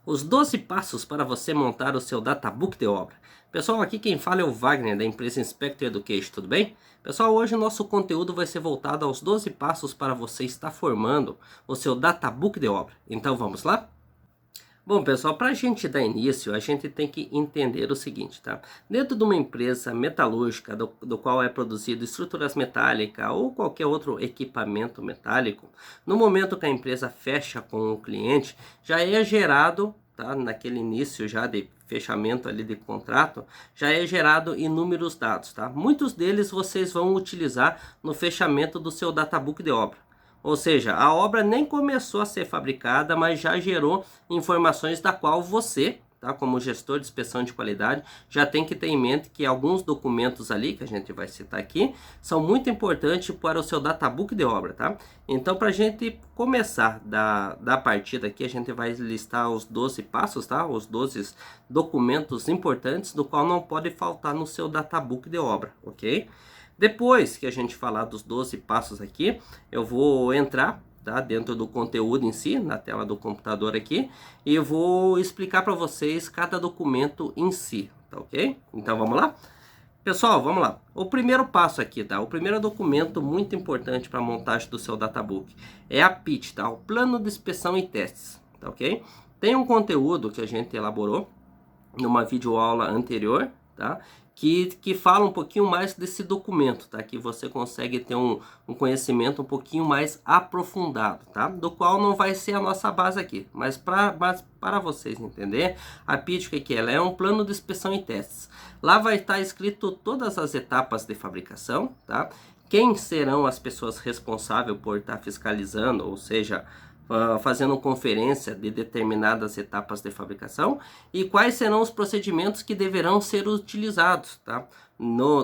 Os 12 passos para você montar o seu databook de obra. Pessoal, aqui quem fala é o Wagner da empresa Inspector Education, tudo bem? Pessoal, hoje o nosso conteúdo vai ser voltado aos 12 passos para você estar formando o seu databook de obra. Então vamos lá? Bom, pessoal, para a gente dar início, a gente tem que entender o seguinte, tá? Dentro de uma empresa metalúrgica, do qual é produzido estruturas metálicas ou qualquer outro equipamento metálico, no momento que a empresa fecha com o cliente, já é gerado, tá? Naquele início já de fechamento ali de contrato, já é gerado inúmeros dados, tá? Muitos deles vocês vão utilizar no fechamento do seu databook de obra. Ou seja, a obra nem começou a ser fabricada, mas já gerou informações da qual você, tá, como gestor de inspeção de qualidade, já tem que ter em mente que alguns documentos ali, que a gente vai citar aqui, são muito importantes para o seu databook de obra, tá? Então, para a gente começar da partida aqui, a gente vai listar os 12 passos, tá? Os 12 documentos importantes, do qual não pode faltar no seu databook de obra, ok? Depois que a gente falar dos 12 passos aqui, eu vou entrar, tá, dentro do conteúdo em si, na tela do computador aqui, e eu vou explicar para vocês cada documento em si, tá ok? Então vamos lá? Pessoal, vamos lá. O primeiro passo aqui, tá? O primeiro documento muito importante para a montagem do seu databook é a PIT, tá? O Plano de Inspeção e Testes, tá ok? Tem um conteúdo que a gente elaborou numa videoaula anterior, tá? Que fala um pouquinho mais desse documento, tá? Que você consegue ter um conhecimento um pouquinho mais aprofundado, tá? Do qual não vai ser a nossa base aqui, mas para vocês entenderem, a PIT, o que é? Ela é um plano de inspeção e testes. Lá vai estar escrito todas as etapas de fabricação, tá? Quem serão as pessoas responsáveis por estar fiscalizando, ou seja, fazendo conferência de determinadas etapas de fabricação e quais serão os procedimentos que deverão ser utilizados, tá?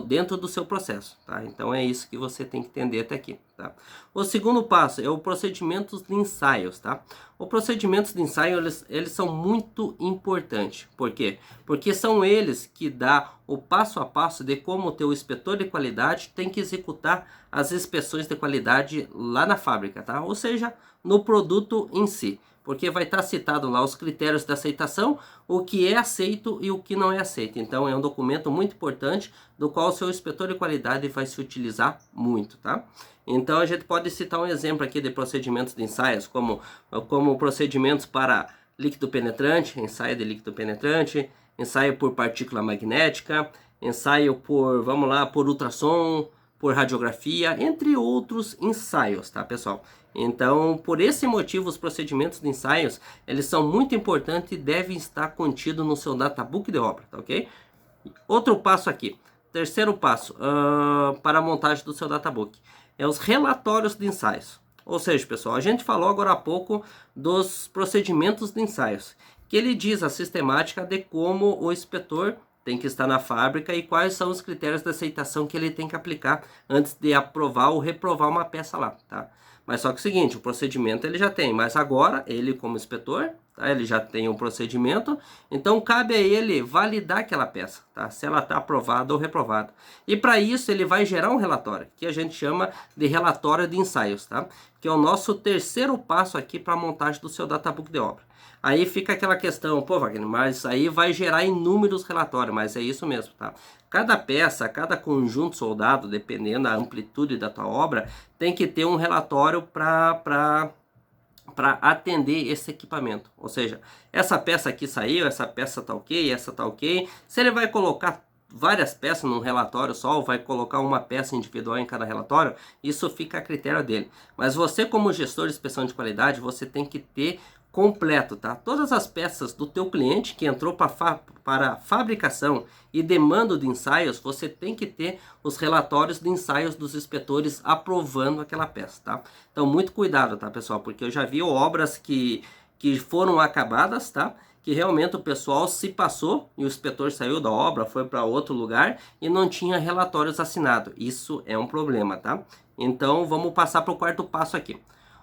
Dentro do seu processo, tá? Então é isso que você tem que entender até aqui, tá? O segundo passo é o procedimentos de ensaios, tá? Os procedimentos de ensaio, eles são muito importantes. Por quê? Porque são eles que dão o passo a passo de como o teu inspetor de qualidade tem que executar as inspeções de qualidade lá na fábrica, tá? Ou seja, no produto em si, porque vai estar citado lá os critérios de aceitação, o que é aceito e o que não é aceito. Então é um documento muito importante, do qual o seu inspetor de qualidade vai se utilizar muito, tá? Então a gente pode citar um exemplo aqui de procedimentos de ensaios, como procedimentos para líquido penetrante, ensaio de líquido penetrante, ensaio por partícula magnética, ensaio por, vamos lá, por ultrassom, por radiografia, entre outros ensaios, tá, pessoal? Então, por esse motivo, os procedimentos de ensaios, eles são muito importantes e devem estar contidos no seu databook de obra, tá ok? Outro passo aqui, terceiro passo, para a montagem do seu databook, é os relatórios de ensaios. Ou seja, pessoal, a gente falou agora há pouco dos procedimentos de ensaios, que ele diz a sistemática de como o inspetor tem que estar na fábrica e quais são os critérios de aceitação que ele tem que aplicar antes de aprovar ou reprovar uma peça lá, tá? Mas só que é o seguinte, o procedimento ele já tem, mas agora ele como inspetor, tá? Ele já tem um procedimento, então cabe a ele validar aquela peça, tá? Se ela está aprovada ou reprovada. E para isso ele vai gerar um relatório, que a gente chama de relatório de ensaios, tá? Que é o nosso terceiro passo aqui para a montagem do seu databook de obra. Aí fica aquela questão, pô, Wagner, mas aí vai gerar inúmeros relatórios, mas é isso mesmo, tá? Cada peça, cada conjunto soldado, dependendo da amplitude da tua obra, tem que ter um relatório para atender esse equipamento. Ou seja, essa peça aqui saiu, essa peça tá ok, essa tá ok. Se ele vai colocar várias peças num relatório só, ou vai colocar uma peça individual em cada relatório, isso fica a critério dele. Mas você, como gestor de inspeção de qualidade, você tem que ter completo, tá? Todas as peças do teu cliente que entrou para fabricação e demanda de ensaios, você tem que ter os relatórios de ensaios dos inspetores aprovando aquela peça, tá? Então, muito cuidado, tá, pessoal? Porque eu já vi obras que foram acabadas, tá? Que realmente o pessoal se passou e o inspetor saiu da obra, foi para outro lugar e não tinha relatórios assinados. Isso é um problema, tá? Então, vamos passar para o quarto passo aqui.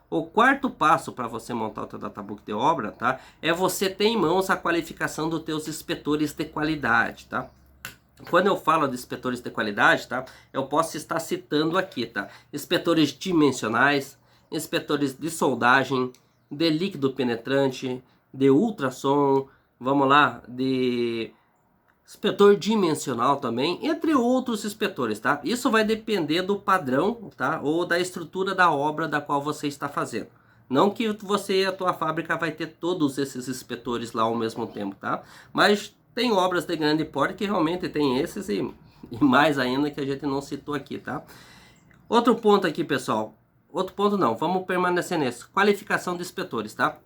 O quarto passo para você montar o teu databook de obra, tá? É você ter em mãos a qualificação dos teus inspetores de qualidade, tá? Quando eu falo de inspetores de qualidade, tá? Eu posso estar citando aqui, tá? Inspetores dimensionais, inspetores de soldagem, de líquido penetrante, de ultrassom, vamos lá, de inspetor dimensional também, entre outros inspetores, tá? Isso vai depender do padrão, tá? Ou da estrutura da obra da qual você está fazendo. Não que você e a tua fábrica vai ter todos esses inspetores lá ao mesmo tempo, tá? Mas tem obras de grande porte que realmente tem esses e mais ainda que a gente não citou aqui, tá? Outro ponto aqui, pessoal. Outro ponto não, vamos permanecer nesse. Qualificação de inspetores, tá?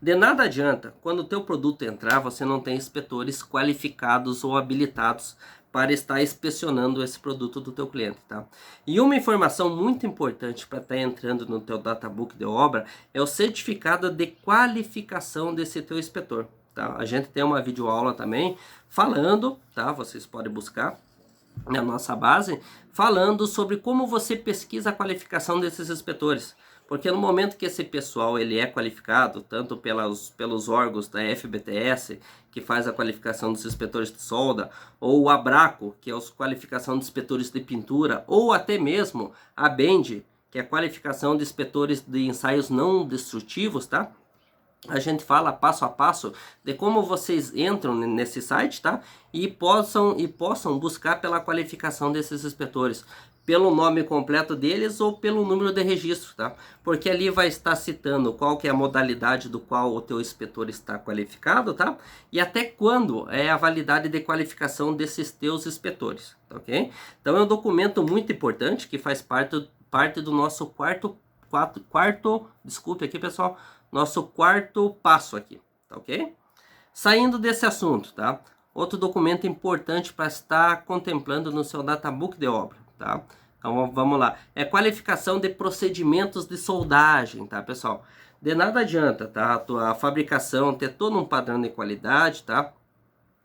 De nada adianta, quando o teu produto entrar, você não tem inspetores qualificados ou habilitados para estar inspecionando esse produto do teu cliente, tá? E uma informação muito importante para estar entrando no teu databook de obra é o certificado de qualificação desse teu inspetor, tá? A gente tem uma videoaula também falando, tá? Vocês podem buscar na nossa base, falando sobre como você pesquisa a qualificação desses inspetores. Porque no momento que esse pessoal ele é qualificado, tanto pelos órgãos da FBTS, que faz a qualificação dos inspetores de solda, ou o Abraco, que é a qualificação dos inspetores de pintura, ou até mesmo a BEND, que é a qualificação de inspetores de ensaios não destrutivos, tá? A gente fala passo a passo de como vocês entram nesse site, tá? E possam buscar pela qualificação desses inspetores, pelo nome completo deles ou pelo número de registro, tá? Porque ali vai estar citando qual que é a modalidade do qual o teu inspetor está qualificado, tá? E até quando é a validade de qualificação desses teus inspetores, tá, ok? Então é um documento muito importante que faz parte do nosso desculpe aqui, pessoal, nosso quarto passo aqui, tá, ok? Saindo desse assunto, tá? Outro documento importante para estar contemplando no seu databook de obra, tá? Então vamos lá. É qualificação de procedimentos de soldagem, tá, pessoal? De nada adianta, tá? A tua fabricação ter todo um padrão de qualidade, tá?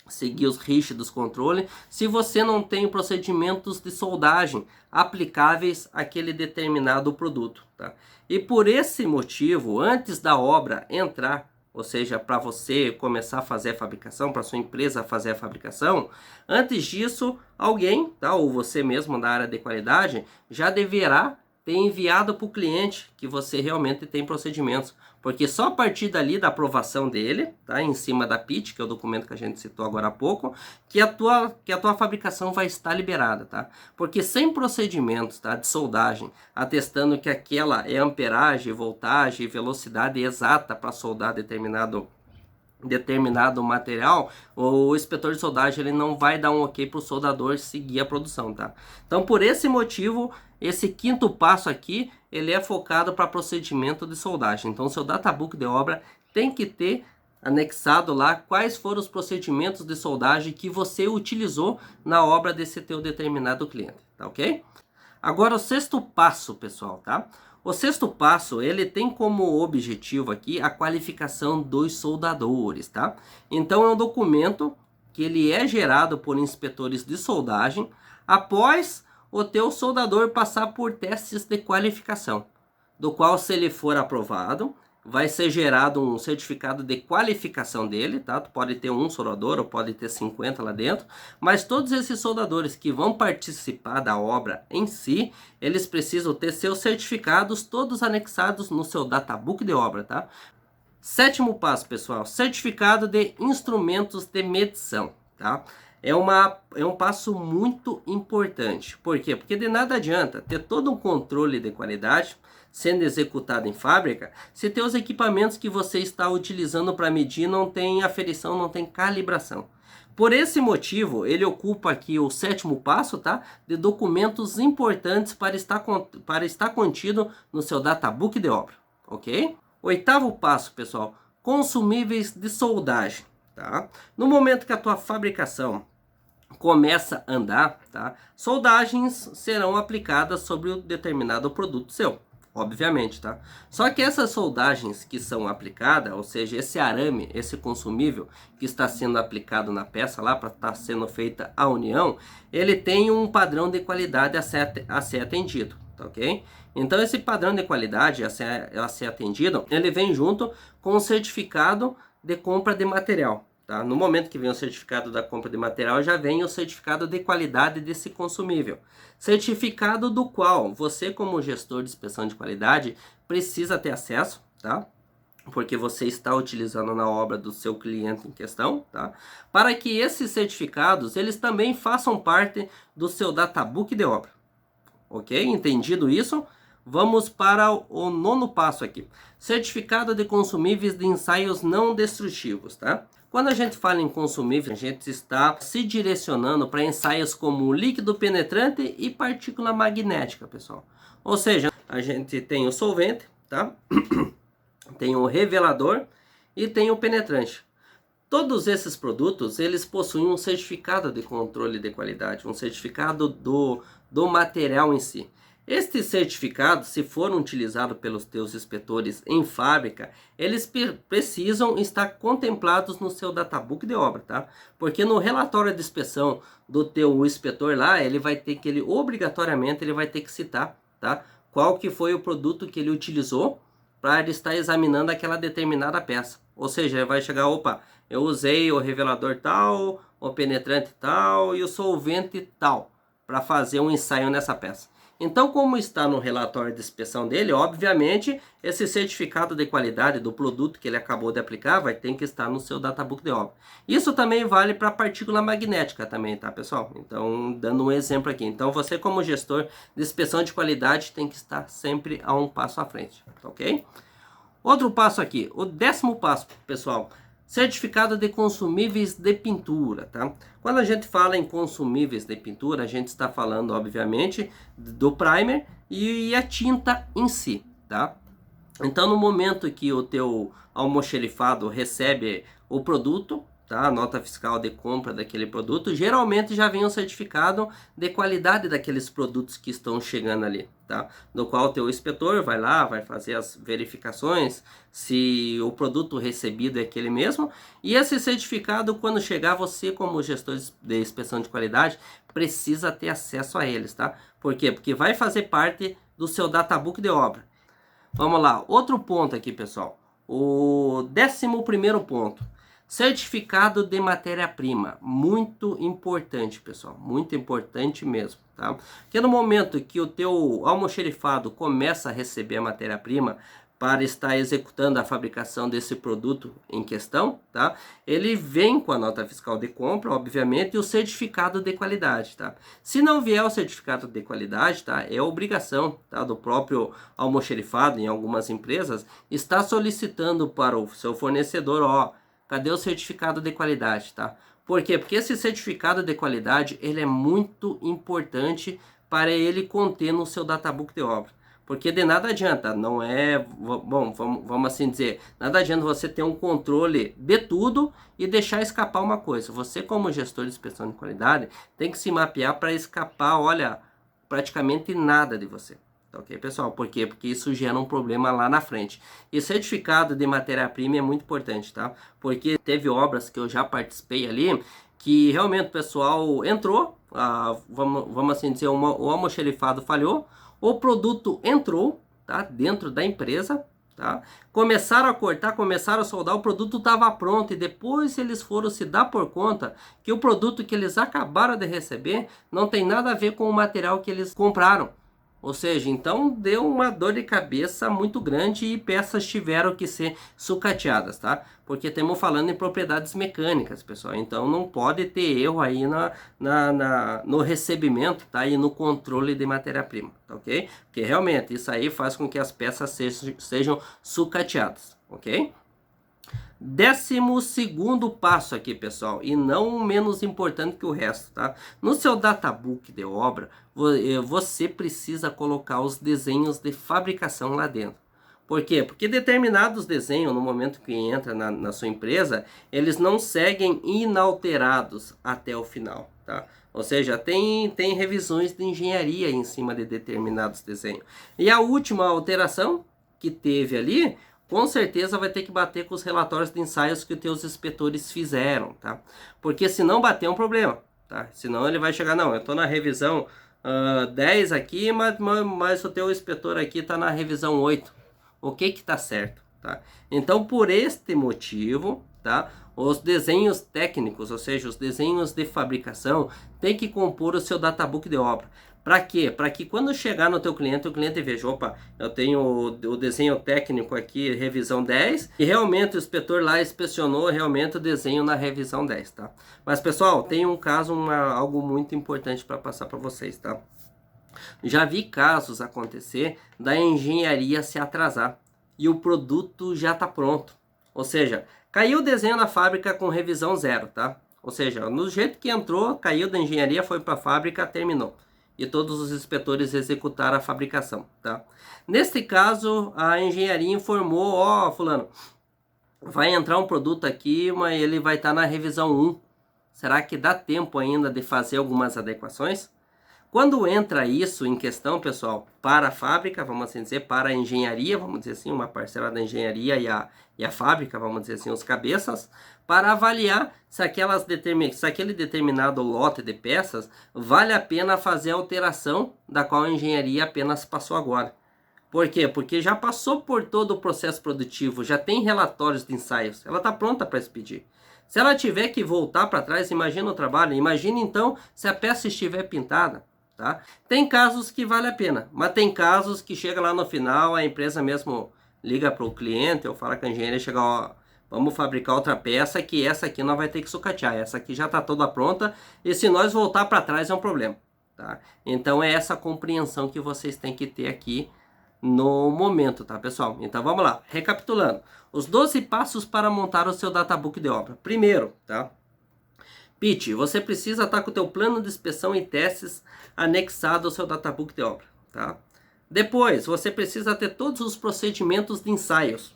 Seguir os rígidos controles, se você não tem procedimentos de soldagem aplicáveis àquele determinado produto, tá? E por esse motivo, antes da obra entrar, ou seja, para você começar a fazer a fabricação, para sua empresa fazer a fabricação, antes disso, alguém, tá, ou você mesmo da área de qualidade, já deverá ter enviado para o cliente que você realmente tem procedimentos, porque só a partir dali da aprovação dele, tá, em cima da PIT, que é o documento que a gente citou agora há pouco, que a tua fabricação vai estar liberada, tá? Porque sem procedimentos, tá, de soldagem, atestando que aquela é amperagem, voltagem, velocidade exata para soldar determinado material, o inspetor de soldagem ele não vai dar um ok para o soldador seguir a produção, tá? Então, por esse motivo, esse quinto passo aqui, ele é focado para procedimento de soldagem. Então, seu databook de obra tem que ter anexado lá quais foram os procedimentos de soldagem que você utilizou na obra desse teu determinado cliente, tá, ok? Agora, o sexto passo, pessoal, tá? O sexto passo, ele tem como objetivo aqui a qualificação dos soldadores, tá? Então, é um documento que ele é gerado por inspetores de soldagem após o teu soldador passar por testes de qualificação, do qual, se ele for aprovado, vai ser gerado um certificado de qualificação dele, tá? Tu pode ter um soldador ou pode ter 50 lá dentro, mas todos esses soldadores que vão participar da obra em si, eles precisam ter seus certificados todos anexados no seu databook de obra, tá? Sétimo passo, pessoal, certificado de instrumentos de medição, tá? É um passo muito importante. Por quê? Porque de nada adianta ter todo um controle de qualidade sendo executado em fábrica se teus equipamentos que você está utilizando para medir não tem aferição, não tem calibração. Por esse motivo, ele ocupa aqui o sétimo passo, tá? De documentos importantes para estar contido no seu databook de obra, ok? Oitavo passo, pessoal, consumíveis de soldagem, tá? No momento que a tua fabricação começa a andar, tá? Soldagens serão aplicadas sobre o determinado produto seu, obviamente, tá? Só que essas soldagens que são aplicadas, ou seja, esse arame, esse consumível que está sendo aplicado na peça lá para estar sendo feita a união, ele tem um padrão de qualidade a ser atendido, tá, ok? Então esse padrão de qualidade a ser atendido, ele vem junto com o certificado de compra de material. Tá? No momento que vem o certificado da compra de material, já vem o certificado de qualidade desse consumível. Certificado do qual você, como gestor de inspeção de qualidade, precisa ter acesso, tá? porque você está utilizando na obra do seu cliente em questão, tá? Para que esses certificados, eles também façam parte do seu databook de obra. Ok? Entendido isso? Vamos para o nono passo aqui. Certificado de consumíveis de ensaios não destrutivos, tá? Quando a gente fala em consumíveis, a gente está se direcionando para ensaios como líquido penetrante e partícula magnética, pessoal. Ou seja, a gente tem o solvente, tá? Tem o revelador e tem o penetrante. Todos esses produtos, eles possuem um certificado de controle de qualidade, um certificado do material em si. Estes certificados, se forem utilizados pelos teus inspetores em fábrica, eles precisam estar contemplados no seu databook de obra, tá? Porque no relatório de inspeção do teu inspetor lá, ele vai ter que, obrigatoriamente, ele vai ter que citar, tá? Qual que foi o produto que ele utilizou para ele estar examinando aquela determinada peça. Ou seja, ele vai chegar, opa, eu usei o revelador tal, o penetrante tal e o solvente tal para fazer um ensaio nessa peça. Então, como está no relatório de inspeção dele, obviamente, esse certificado de qualidade do produto que ele acabou de aplicar vai ter que estar no seu databook de obra. Isso também vale para a partícula magnética também, tá, pessoal? Então, dando um exemplo aqui. Então, você como gestor de inspeção de qualidade tem que estar sempre a um passo à frente, ok? Outro passo aqui, o 10º passo, pessoal. Certificado de consumíveis de pintura, tá? Quando a gente fala em consumíveis de pintura, a gente está falando, obviamente, do primer e a tinta em si, tá? Então, no momento que o teu almoxerifado recebe o produto, tá? A nota fiscal de compra daquele produto, geralmente já vem um certificado de qualidade daqueles produtos que estão chegando ali, tá? No qual o teu inspetor vai lá, vai fazer as verificações se o produto recebido é aquele mesmo, e esse certificado, quando chegar, você como gestor de inspeção de qualidade precisa ter acesso a eles, tá? Por quê? Porque vai fazer parte do seu databook de obra. Vamos lá, outro ponto aqui, pessoal. O 11º ponto. Certificado de matéria-prima, muito importante, pessoal, muito importante mesmo, tá? Porque no momento que o teu almoxerifado começa a receber a matéria-prima para estar executando a fabricação desse produto em questão, tá? Ele vem com a nota fiscal de compra, obviamente, e o certificado de qualidade, tá? Se não vier o certificado de qualidade, tá? É obrigação, tá? Do próprio almoxerifado, em algumas empresas, está solicitando para o seu fornecedor, ó, cadê o certificado de qualidade, tá? Por quê? Porque esse certificado de qualidade, ele é muito importante para ele conter no seu databook de obra. Porque de nada adianta, não é, bom, vamos assim dizer, nada adianta você ter um controle de tudo e deixar escapar uma coisa. Você como gestor de inspeção de qualidade, tem que se mapear para escapar, olha, praticamente nada de você. Ok, pessoal? Por quê? Porque isso gera um problema lá na frente. E certificado de matéria-prima é muito importante, tá? Porque teve obras que eu já participei ali, que realmente o pessoal entrou, vamos assim dizer, o almoxerifado falhou, o produto entrou, tá? Dentro da empresa, tá? Começaram a cortar, começaram a soldar, o produto estava pronto e depois eles foram se dar por conta que o produto que eles acabaram de receber não tem nada a ver com o material que eles compraram. Ou seja, então deu uma dor de cabeça muito grande e peças tiveram que ser sucateadas, tá? Porque estamos falando em propriedades mecânicas, pessoal. Então não pode ter erro aí no recebimento, tá? E no controle de matéria-prima, tá, ok? Porque realmente isso aí faz com que as peças sejam sucateadas, ok? 12º passo aqui, pessoal, e não menos importante que o resto, tá? No seu databook de obra, você precisa colocar os desenhos de fabricação lá dentro. Por quê? Porque determinados desenhos, no momento que entra na sua empresa, eles não seguem inalterados até o final, tá? Ou seja, tem revisões de engenharia em cima de determinados desenhos. E a última alteração que teve ali, com certeza vai ter que bater com os relatórios de ensaios que os teus inspetores fizeram, tá? Porque se não bater é um problema, tá? Senão ele vai chegar, não, eu estou na revisão 10 aqui, mas o teu inspetor aqui está na revisão 8. O que que tá certo, tá? Então, por este motivo, tá? Os desenhos técnicos, ou seja, os desenhos de fabricação, tem que compor o seu databook de obra. Para quê? Para que quando chegar no teu cliente, o cliente veja, opa, eu tenho o desenho técnico aqui, revisão 10, e realmente o inspetor lá inspecionou realmente o desenho na revisão 10, tá? Mas pessoal, tem um caso, algo muito importante para passar para vocês, tá? Já vi casos acontecer da engenharia se atrasar e o produto já está pronto. Ou seja, caiu o desenho na fábrica com revisão 0, tá? Ou seja, no jeito que entrou, caiu da engenharia, foi para a fábrica, terminou. E todos os inspetores executaram a fabricação, tá? Neste caso, a engenharia informou, ó, fulano, vai entrar um produto aqui, mas ele vai estar na revisão 1. Será que dá tempo ainda de fazer algumas adequações? Quando entra isso em questão, pessoal, para a fábrica, vamos assim dizer, para a engenharia, vamos dizer assim, uma parcela da engenharia e a fábrica, vamos dizer assim, os cabeças, para avaliar se aquele determinado lote de peças vale a pena fazer a alteração da qual a engenharia apenas passou agora. Por quê? Porque já passou por todo o processo produtivo, já tem relatórios de ensaios, ela está pronta para expedir. Se ela tiver que voltar para trás, imagina o trabalho, imagina então se a peça estiver pintada. Tá? Tem casos que vale a pena, mas tem casos que chega lá no final, a empresa mesmo liga para o cliente ou fala com a engenharia, chega, ó, vamos fabricar outra peça que essa aqui não vai ter que sucatear, essa aqui já está toda pronta e se nós voltar para trás é um problema. Tá? Então é essa compreensão que vocês têm que ter aqui no momento, tá, pessoal? Então vamos lá, recapitulando. Os 12 passos para montar o seu databook de obra. Primeiro, tá? Pete, você precisa estar com o teu plano de inspeção e testes anexado ao seu databook de obra, tá? Depois, você precisa ter todos os procedimentos de ensaios,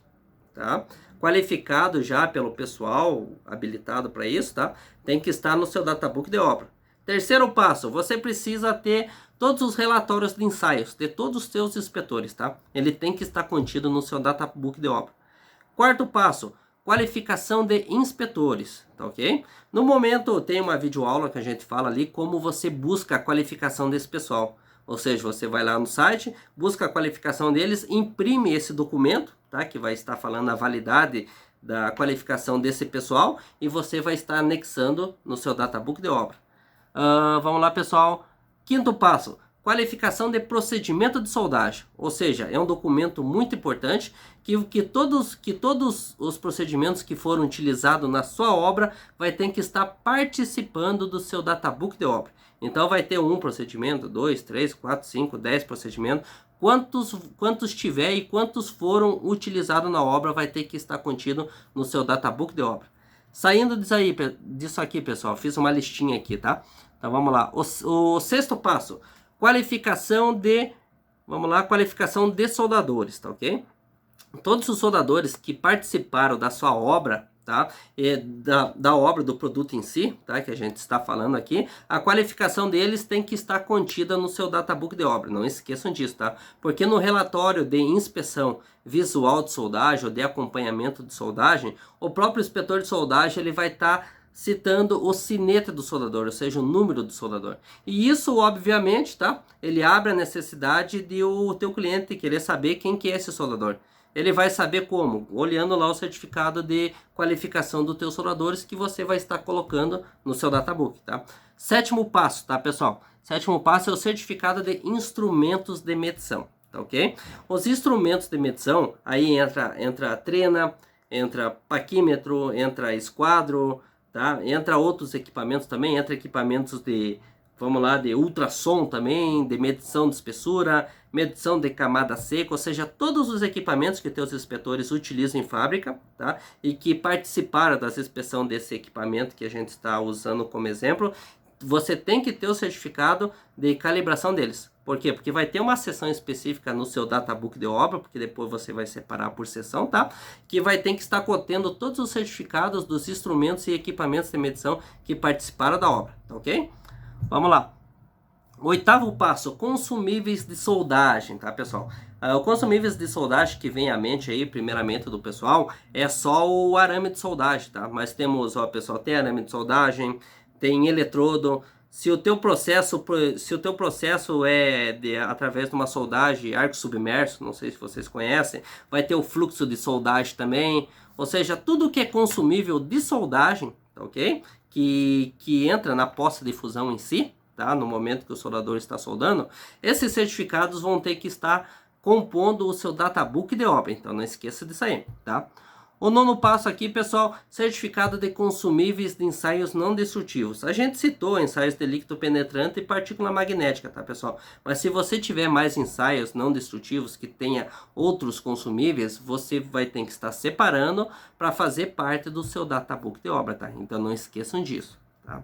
tá? Qualificado já pelo pessoal habilitado para isso, tá? Tem que estar no seu databook de obra. Terceiro passo, você precisa ter todos os relatórios de ensaios de todos os seus inspetores, tá? Ele tem que estar contido no seu databook de obra. Quarto passo, qualificação de inspetores, tá ok? No momento tem uma videoaula que a gente fala ali como você busca a qualificação desse pessoal. Ou seja, você vai lá no site, busca a qualificação deles, imprime esse documento, tá? Que vai estar falando a validade da qualificação desse pessoal e você vai estar anexando no seu databook de obra. Vamos lá, pessoal. Quinto passo, qualificação de procedimento de soldagem, ou seja, é um documento muito importante que todos os procedimentos que foram utilizados na sua obra vai ter que estar participando do seu databook de obra. Então vai ter um procedimento, 2, 3, 4, 5, 10 procedimentos, quantos tiver e quantos foram utilizados na obra vai ter que estar contido no seu databook de obra. Saindo disso aqui, pessoal, fiz uma listinha aqui, tá? Então vamos lá, o sexto passo, qualificação de soldadores, tá ok? Todos os soldadores que participaram da sua obra, tá? Da obra do produto em si, tá? Que a gente está falando aqui, a qualificação deles tem que estar contida no seu databook de obra, não esqueçam disso, tá? Porque no relatório de inspeção visual de soldagem ou de acompanhamento de soldagem, o próprio inspetor de soldagem ele vai estar citando o sinete do soldador, ou seja, o número do soldador. E isso, obviamente, tá? Ele abre a necessidade de o teu cliente querer saber quem que é esse soldador. Ele vai saber como? Olhando lá o certificado de qualificação dos teus soldadores que você vai estar colocando no seu databook, tá? Sétimo passo, tá, pessoal? Sétimo passo é o certificado de instrumentos de medição, tá ok? Os instrumentos de medição, aí entra a trena, entra paquímetro, entra esquadro, tá? Entra outros equipamentos também, entra equipamentos de, vamos lá, de ultrassom também, de medição de espessura, medição de camada seca, ou seja, todos os equipamentos que teus inspetores utilizam em fábrica, tá? E que participaram das inspeção desse equipamento que a gente está usando como exemplo, você tem que ter o certificado de calibração deles. Por quê? Porque vai ter uma seção específica no seu databook de obra, porque depois você vai separar por seção, tá? Que vai ter que estar contendo todos os certificados dos instrumentos e equipamentos de medição que participaram da obra, tá ok? Vamos lá. Oitavo passo, consumíveis de soldagem, tá, pessoal? O consumíveis de soldagem que vem à mente aí, primeiramente do pessoal, é só o arame de soldagem, tá? Mas temos, ó, pessoal, tem arame de soldagem, tem eletrodo. Se o teu processo é através de uma soldagem arco submerso, não sei se vocês conhecem, vai ter o fluxo de soldagem também. Ou seja, tudo que é consumível de soldagem, tá ok? Que entra na poça de fusão em si, tá? No momento que o soldador está soldando, esses certificados vão ter que estar compondo o seu databook de obra. Então não esqueça disso aí, tá? O nono passo aqui, pessoal, certificado de consumíveis de ensaios não destrutivos. A gente citou ensaios de líquido penetrante e partícula magnética, tá, pessoal? Mas se você tiver mais ensaios não destrutivos que tenha outros consumíveis, você vai ter que estar separando para fazer parte do seu databook de obra, tá? Então não esqueçam disso, tá?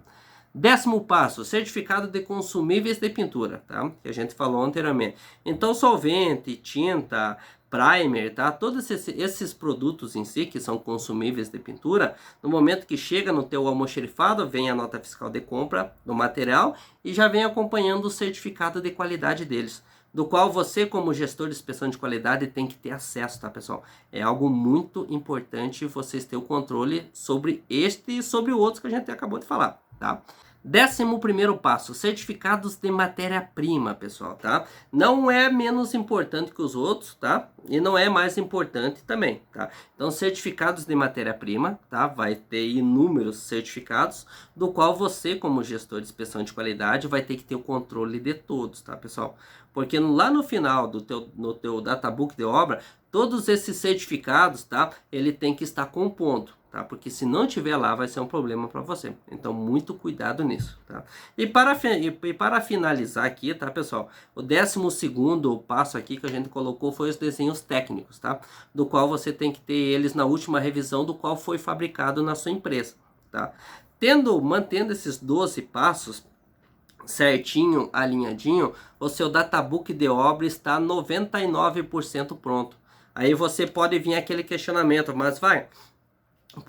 Décimo passo, certificado de consumíveis de pintura, tá? Que a gente falou anteriormente. Então, solvente, tinta, primer, tá? Todos esses produtos em si, que são consumíveis de pintura, no momento que chega no teu almoxerifado, vem a nota fiscal de compra do material e já vem acompanhando o certificado de qualidade deles, do qual você, como gestor de inspeção de qualidade, tem que ter acesso, tá, pessoal? É algo muito importante vocês terem o controle sobre este e sobre o outro que a gente acabou de falar, tá? 11º passo, certificados de matéria-prima, pessoal, tá? Não é menos importante que os outros, tá? E não é mais importante também, tá? Então, certificados de matéria-prima, tá? Vai ter inúmeros certificados, do qual você, como gestor de inspeção de qualidade, vai ter que ter o controle de todos, tá, pessoal? Porque lá no final no teu databook de obra, todos esses certificados, tá? Ele tem que estar compondo, tá? Porque se não tiver lá, vai ser um problema para você. Então, muito cuidado nisso, tá? E para finalizar aqui, tá, pessoal? O 12º passo aqui que a gente colocou foi os desenhos técnicos, tá? Do qual você tem que ter eles na última revisão do qual foi fabricado na sua empresa, tá? Mantendo esses 12 passos certinho, alinhadinho, o seu databook de obra está 99% pronto. Aí você pode vir aquele questionamento, mas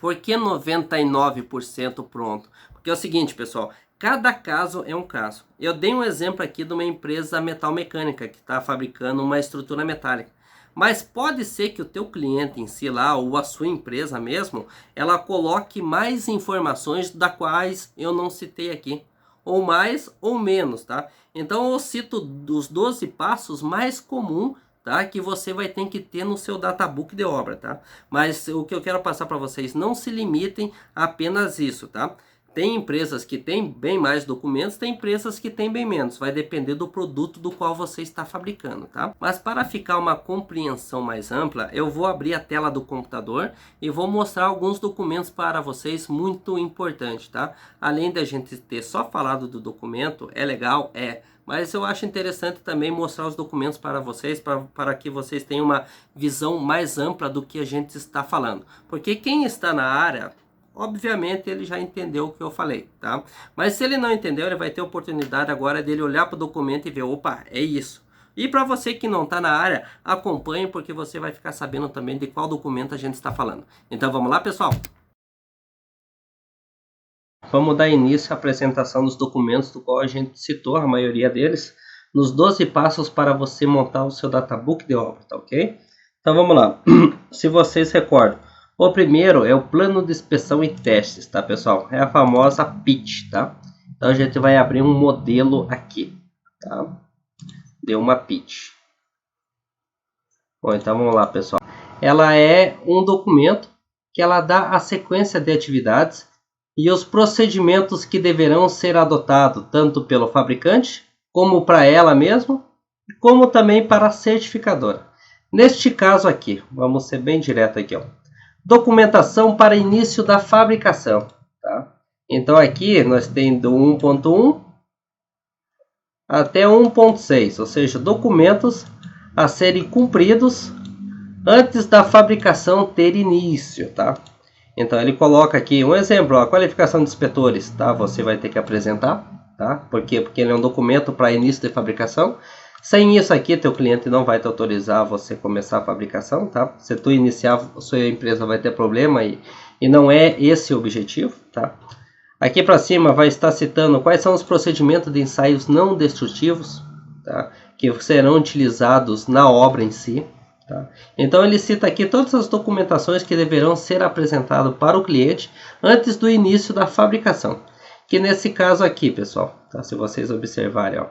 por que 99% pronto? Porque é o seguinte, pessoal, cada caso é um caso. Eu dei um exemplo aqui de uma empresa metalmecânica que está fabricando uma estrutura metálica. Mas pode ser que o teu cliente em si lá, ou a sua empresa mesmo, ela coloque mais informações da quais eu não citei aqui. Ou mais ou menos, tá? Então eu cito dos 12 passos mais comuns, tá? Que você vai ter que ter no seu databook de obra, tá? Mas o que eu quero passar para vocês, não se limitem a apenas isso, tá? Tem empresas que têm bem mais documentos, tem empresas que têm bem menos. Vai depender do produto do qual você está fabricando, tá? Mas para ficar uma compreensão mais ampla, eu vou abrir a tela do computador e vou mostrar alguns documentos para vocês muito importantes, tá? Além da gente ter só falado do documento, é legal, mas eu acho interessante também mostrar os documentos para vocês, para que vocês tenham uma visão mais ampla do que a gente está falando. Porque quem está na área, obviamente ele já entendeu o que eu falei, tá? Mas se ele não entendeu, ele vai ter a oportunidade agora dele olhar para o documento e ver, opa, é isso. E para você que não está na área, acompanhe, porque você vai ficar sabendo também de qual documento a gente está falando. Então vamos lá, pessoal? Vamos dar início à apresentação dos documentos do qual a gente citou, a maioria deles, nos 12 passos para você montar o seu databook de obra, tá ok? Então vamos lá. Se vocês recordam, o primeiro é o plano de inspeção e testes, tá, pessoal? É a famosa PIT, tá? Então a gente vai abrir um modelo aqui, tá? Deu uma PIT. Bom, então vamos lá, pessoal. Ela é um documento que ela dá a sequência de atividades e os procedimentos que deverão ser adotados tanto pelo fabricante, como para ela mesma, como também para a certificadora. Neste caso aqui, vamos ser bem direto aqui, ó. Documentação para início da fabricação, tá? Então aqui nós temos do 1.1 até 1.6, ou seja, documentos a serem cumpridos antes da fabricação ter início, tá? Então ele coloca aqui um exemplo, a qualificação de inspetores, tá? Você vai ter que apresentar, tá? Por quê? Porque ele é um documento para início de fabricação. Sem isso aqui, teu cliente não vai te autorizar a você começar a fabricação, tá? Se tu iniciar, a sua empresa vai ter problema e não é esse o objetivo, tá? Aqui para cima vai estar citando quais são os procedimentos de ensaios não destrutivos, tá? Que serão utilizados na obra em si, tá? Então ele cita aqui todas as documentações que deverão ser apresentadas para o cliente antes do início da fabricação. Que nesse caso aqui, pessoal, tá? Se vocês observarem, ó.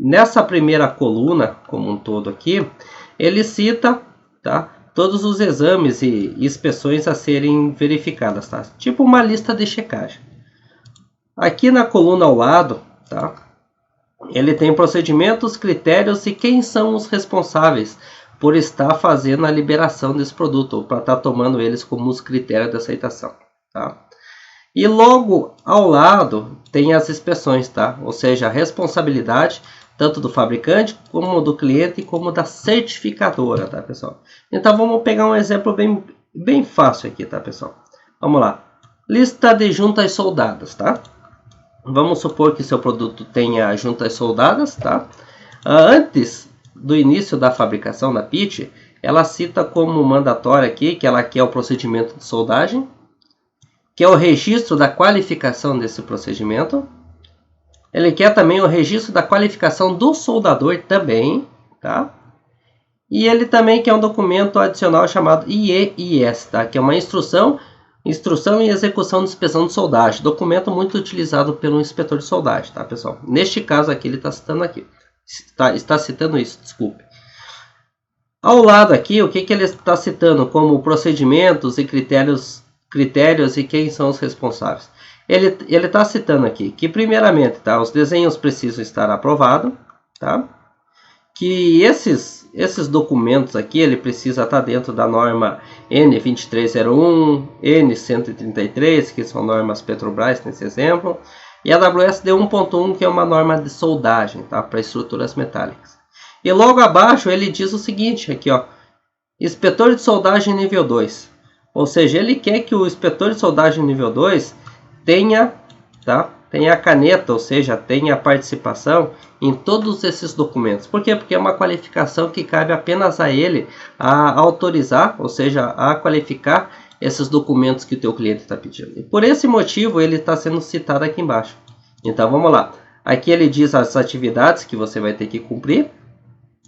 Nessa primeira coluna, como um todo aqui, ele cita, tá, todos os exames e inspeções a serem verificadas, tá? Tipo uma lista de checagem. Aqui na coluna ao lado, tá, ele tem procedimentos, critérios e quem são os responsáveis por estar fazendo a liberação desse produto, ou para estar tomando eles como os critérios de aceitação, tá? E logo ao lado tem as inspeções, tá? Ou seja, a responsabilidade tanto do fabricante, como do cliente, como da certificadora, tá, pessoal? Então vamos pegar um exemplo bem fácil aqui, tá, pessoal? Vamos lá. Lista de juntas soldadas, tá? Vamos supor que seu produto tenha juntas soldadas, tá? Antes do início da fabricação da PIT, ela cita como mandatório aqui que ela quer o procedimento de soldagem, que é o registro da qualificação desse procedimento. Ele quer também o registro da qualificação do soldador também, tá? E ele também quer um documento adicional chamado IEIS, tá? Que é uma instrução e execução de inspeção de soldagem. Documento muito utilizado pelo inspetor de soldagem, tá, pessoal? Neste caso aqui, ele está citando aqui. Está citando isso, desculpe. Ao lado aqui, o que ele está citando como procedimentos e critérios e quem são os responsáveis? Ele está citando aqui que, primeiramente, tá, os desenhos precisam estar aprovados, tá? Que esses documentos aqui, ele precisa estar dentro da norma N2301, N133, que são normas Petrobras nesse exemplo, e a WSD 1.1, que é uma norma de soldagem, tá, para estruturas metálicas. E logo abaixo ele diz o seguinte, aqui, ó, inspetor de soldagem nível 2. Ou seja, ele quer que o inspetor de soldagem nível 2 tenha a caneta, ou seja, tenha a participação em todos esses documentos. Por quê? Porque é uma qualificação que cabe apenas a ele a autorizar, ou seja, a qualificar esses documentos que o teu cliente está pedindo. E por esse motivo ele está sendo citado aqui embaixo. Então vamos lá. Aqui ele diz as atividades que você vai ter que cumprir,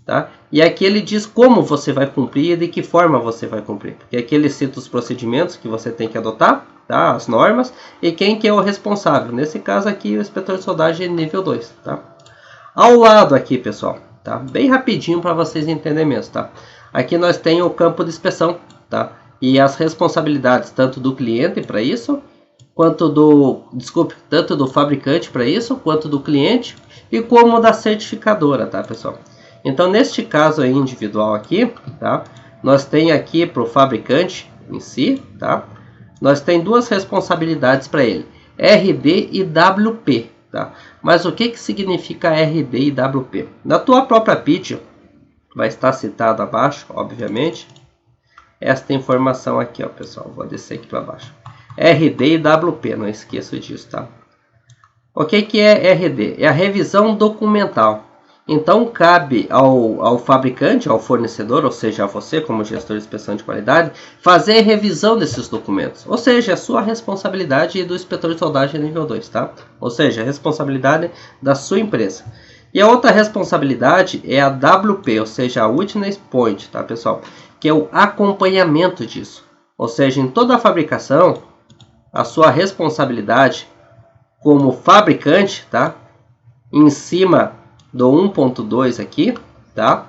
tá? E aqui ele diz como você vai cumprir e de que forma você vai cumprir. Porque aqui ele cita os procedimentos que você tem que adotar, tá? As normas e quem que é o responsável. Nesse caso aqui, o inspetor de soldagem nível 2, tá? Ao lado aqui, pessoal, tá? Bem rapidinho para vocês entenderem mesmo, tá? Aqui nós temos o campo de inspeção, tá? E as responsabilidades tanto do cliente para isso, tanto do fabricante para isso, quanto do cliente e como da certificadora, tá, pessoal? Então, neste caso aí individual aqui, tá? Nós tem aqui para o fabricante em si, tá? Nós tem duas responsabilidades para ele, RD e WP, tá? Mas o que significa RD e WP? Na tua própria PIT, vai estar citado abaixo, obviamente, esta informação aqui, ó, pessoal. Vou descer aqui para baixo. RD e WP, não esqueça disso, tá? O que é RD? É a revisão documental. Então, cabe ao fabricante, ao fornecedor, ou seja, a você como gestor de inspeção de qualidade, fazer revisão desses documentos. Ou seja, é sua responsabilidade e do inspetor de soldagem nível 2, tá? Ou seja, a responsabilidade da sua empresa. E a outra responsabilidade é a WP, ou seja, a Witness Point, tá, pessoal? Que é o acompanhamento disso. Ou seja, em toda a fabricação, a sua responsabilidade como fabricante, tá? Em cima do 1.2 aqui, tá?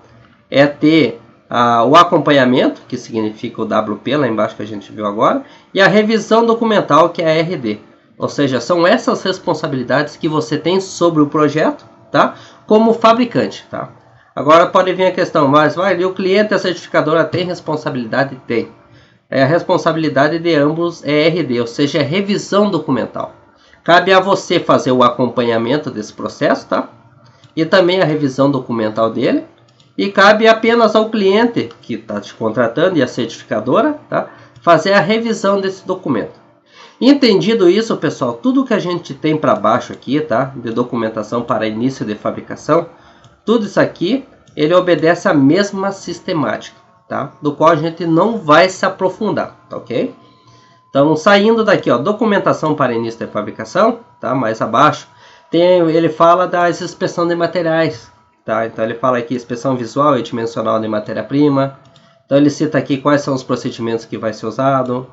É ter o acompanhamento, que significa o WP, lá embaixo que a gente viu agora, e a revisão documental, que é a RD. Ou seja, são essas responsabilidades que você tem sobre o projeto, tá? Como fabricante, tá? Agora pode vir a questão, mas o cliente e a certificadora tem responsabilidade? Tem. A responsabilidade de ambos é RD, ou seja, é revisão documental. Cabe a você fazer o acompanhamento desse processo, tá? E também a revisão documental dele. E cabe apenas ao cliente que está te contratando e a certificadora, tá? Fazer a revisão desse documento. Entendido isso, pessoal, tudo que a gente tem para baixo aqui, tá? De documentação para início de fabricação, tudo isso aqui, ele obedece a mesma sistemática, tá? Do qual a gente não vai se aprofundar, tá, ok? Então, saindo daqui, ó, documentação para início de fabricação, tá? Mais abaixo, ele fala das inspeção de materiais, tá? Então, ele fala aqui inspeção visual e dimensional de matéria-prima. Então, ele cita aqui quais são os procedimentos que vai ser usado.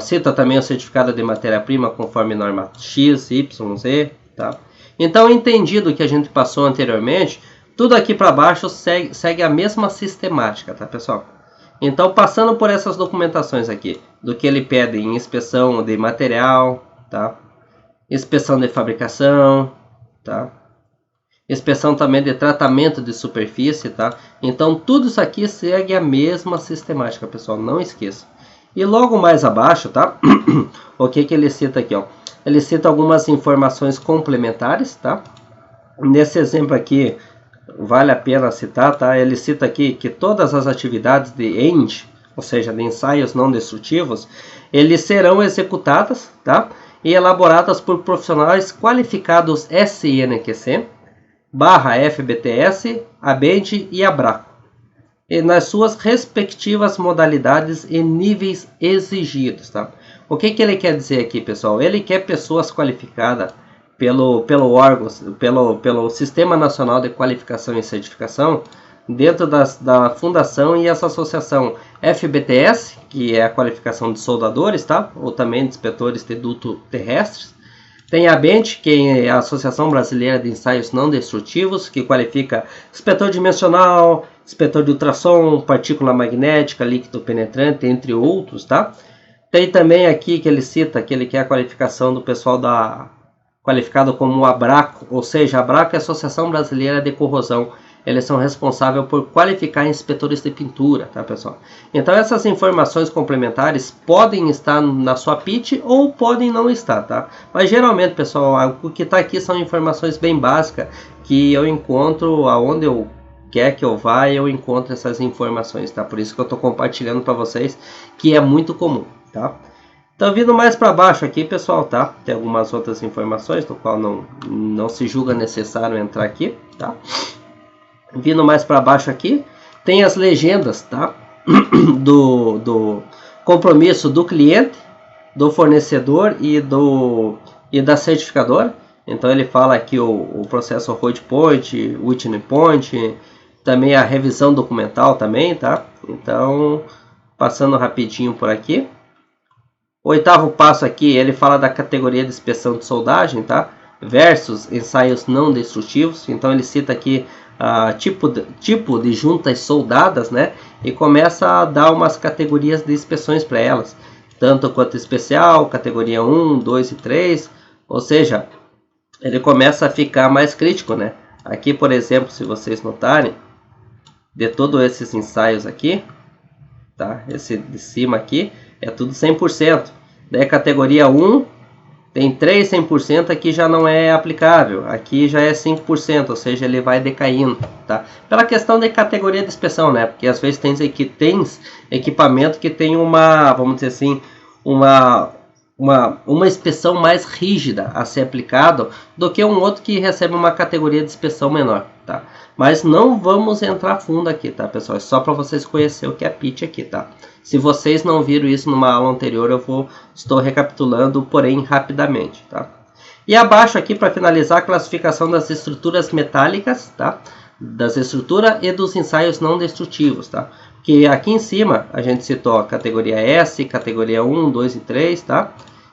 Cita também o certificado de matéria-prima conforme norma X, Y, Z, tá? Então, entendido o que a gente passou anteriormente, tudo aqui para baixo segue a mesma sistemática, tá, pessoal? Então, passando por essas documentações aqui, do que ele pede em inspeção de material, tá? Inspeção de fabricação, tá? inspeção também de tratamento de superfície, tá? Então tudo isso aqui segue a mesma sistemática, pessoal, não esqueça. E logo mais abaixo, tá? O que ele cita aqui, ó? Ele cita algumas informações complementares, tá? Nesse exemplo aqui, vale a pena citar, tá? Ele cita aqui que todas as atividades de END, ou seja, de ensaios não destrutivos, eles serão executadas, tá? E elaboradas por profissionais qualificados SNQC, FBTS, ABEND e ABRACO, e nas suas respectivas modalidades e níveis exigidos, tá? O que ele quer dizer aqui, pessoal? Ele quer pessoas qualificadas pelo órgão, pelo Sistema Nacional de Qualificação e Certificação, dentro da fundação e essa associação FBTS, que é a qualificação de soldadores, tá? Ou também de inspetores de duto terrestres. Tem a ABEND, que é a Associação Brasileira de Ensaios Não Destrutivos, que qualifica inspetor dimensional, inspetor de ultrassom, partícula magnética, líquido penetrante, entre outros, tá? Tem também aqui que ele cita que ele quer a qualificação do pessoal qualificado como ABRACO, ou seja, a ABRACO é a Associação Brasileira de Corrosão. Eles são responsáveis por qualificar inspetores de pintura, tá, pessoal? Então essas informações complementares podem estar na sua pitch ou podem não estar, tá? Mas geralmente, pessoal, o que está aqui são informações bem básicas que eu encontro aonde eu quer que eu vá, eu encontro essas informações, tá? Por isso que eu estou compartilhando para vocês, que é muito comum, tá? Então, vindo mais para baixo aqui, pessoal, tá? Tem algumas outras informações, do qual não se julga necessário entrar aqui, tá? Vindo mais para baixo aqui, tem as legendas, tá? do compromisso do cliente, do fornecedor e da certificadora. Então ele fala aqui o processo Hold Point, Witness Point, também a revisão documental também, tá? Então, passando rapidinho por aqui. O oitavo passo aqui, ele fala da categoria de inspeção de soldagem, tá? Versus ensaios não destrutivos. Então ele cita aqui tipo de juntas soldadas, né? E começa a dar umas categorias de inspeções para elas. Tanto quanto especial, categoria 1, 2 e 3. Ou seja, ele começa a ficar mais crítico, né? Aqui, por exemplo, se vocês notarem, de todos esses ensaios aqui, tá? Esse de cima aqui é tudo 100%. Daí categoria 1 tem 3 100%, aqui já não é aplicável. Aqui já é 5%, ou seja, ele vai decaindo, tá? Pela questão de categoria de inspeção, né? Porque às vezes tem equipamento que tem uma, vamos dizer assim, uma inspeção mais rígida a ser aplicado do que um outro que recebe uma categoria de inspeção menor, tá? Mas não vamos entrar fundo aqui, tá, pessoal? É só para vocês conhecerem o que é pitch aqui, tá? Se vocês não viram isso numa aula anterior, estou recapitulando, porém rapidamente, tá? E abaixo aqui, para finalizar, a classificação das estruturas metálicas, tá? Das estruturas e dos ensaios não destrutivos, tá? Que aqui em cima a gente citou a categoria S, categoria 1, 2 e 3, tá?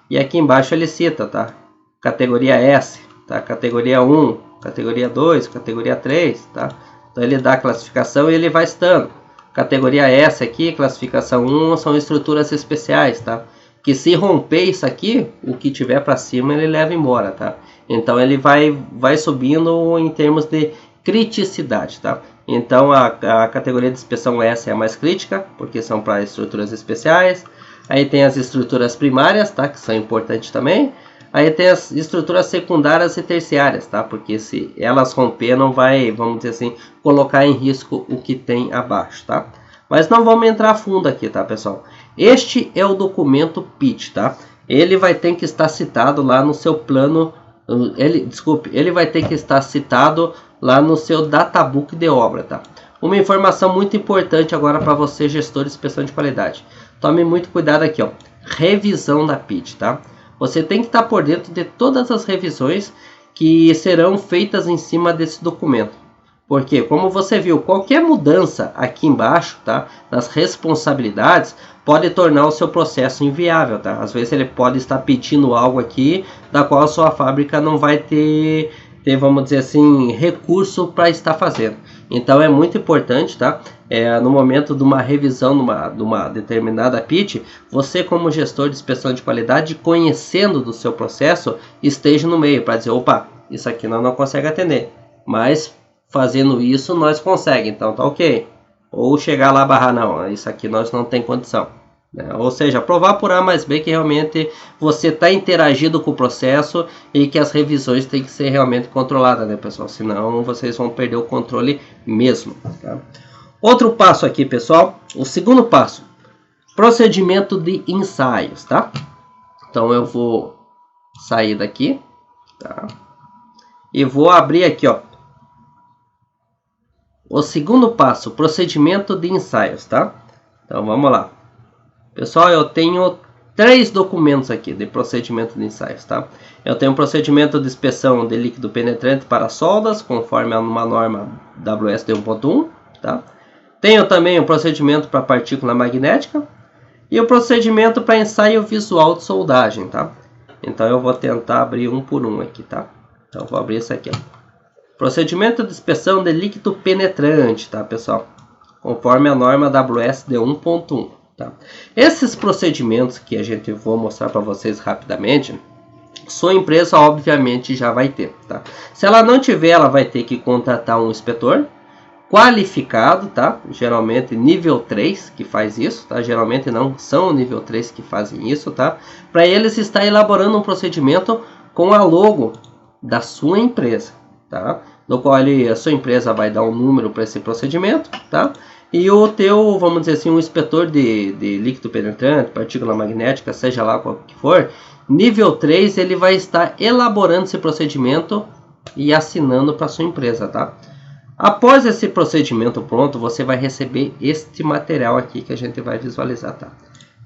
E aqui embaixo ele cita, tá? Categoria S, tá? Categoria 1, categoria 2, categoria 3, tá? Então ele dá a classificação e ele vai citando. Categoria S aqui, classificação 1, são estruturas especiais, tá? Que se romper isso aqui, o que tiver para cima ele leva embora, tá? Então ele vai subindo em termos de criticidade, tá? Então a categoria de inspeção S é a mais crítica, porque são para estruturas especiais. Aí tem as estruturas primárias, tá? Que são importantes também. Aí tem as estruturas secundárias e terciárias, tá? Porque se elas romper, não vai, vamos dizer assim, colocar em risco o que tem abaixo, tá? Mas não vamos entrar a fundo aqui, tá, pessoal? Este é o documento pitch, tá? Ele vai ter que estar citado lá no seu plano, ele vai ter que estar citado lá no seu databook de obra, tá? Uma informação muito importante agora para você, gestor de inspeção de qualidade. Tome muito cuidado aqui, ó. Revisão da pitch, tá? Você tem que estar por dentro de todas as revisões que serão feitas em cima desse documento. Porque, como você viu, qualquer mudança aqui embaixo, tá, nas responsabilidades, pode tornar o seu processo inviável, tá? Às vezes ele pode estar pedindo algo aqui, da qual a sua fábrica não vai ter vamos dizer assim, recurso para estar fazendo. Então é muito importante, tá? No momento de uma revisão de uma determinada pitch, você como gestor de inspeção de qualidade, conhecendo do seu processo, esteja no meio para dizer, opa, isso aqui nós não consegue atender. mas fazendo isso nós conseguimos, então tá ok. Ou chegar lá barrar, não, isso aqui nós não tem condição. Né? Ou seja, provar por A mais B que realmente você está interagindo com o processo e que as revisões têm que ser realmente controladas, né, pessoal? Senão vocês vão perder o controle mesmo. Tá? Outro passo aqui, pessoal, o segundo passo, procedimento de ensaios, tá? Então eu vou sair daqui, tá? E vou abrir aqui, ó, o segundo passo, procedimento de ensaios, tá? Então vamos lá. Pessoal, eu tenho 3 documentos aqui de procedimento de ensaios, tá? Eu tenho um procedimento de inspeção de líquido penetrante para soldas, conforme a uma norma WSD 1.1, tá? Tenho também um procedimento para partícula magnética e o procedimento para ensaio visual de soldagem, tá? Então eu vou tentar abrir um por um aqui, tá? Então vou abrir esse aqui, ó. Procedimento de inspeção de líquido penetrante, tá, pessoal? Conforme a norma WSD 1.1. Tá? Esses procedimentos que a gente vou mostrar para vocês rapidamente, sua empresa obviamente já vai ter. Tá? Se ela não tiver, ela vai ter que contratar um inspetor qualificado, tá? Geralmente nível 3 que faz isso, tá? Geralmente não são nível 3 que fazem isso, tá? Para eles estar elaborando um procedimento com a logo da sua empresa, tá? Do qual a sua empresa vai dar um número para esse procedimento, tá? E o teu, vamos dizer assim, um inspetor de líquido penetrante, partícula magnética, seja lá qual que for, nível 3, ele vai estar elaborando esse procedimento e assinando para sua empresa, tá? Após esse procedimento pronto, você vai receber este material aqui que a gente vai visualizar, tá?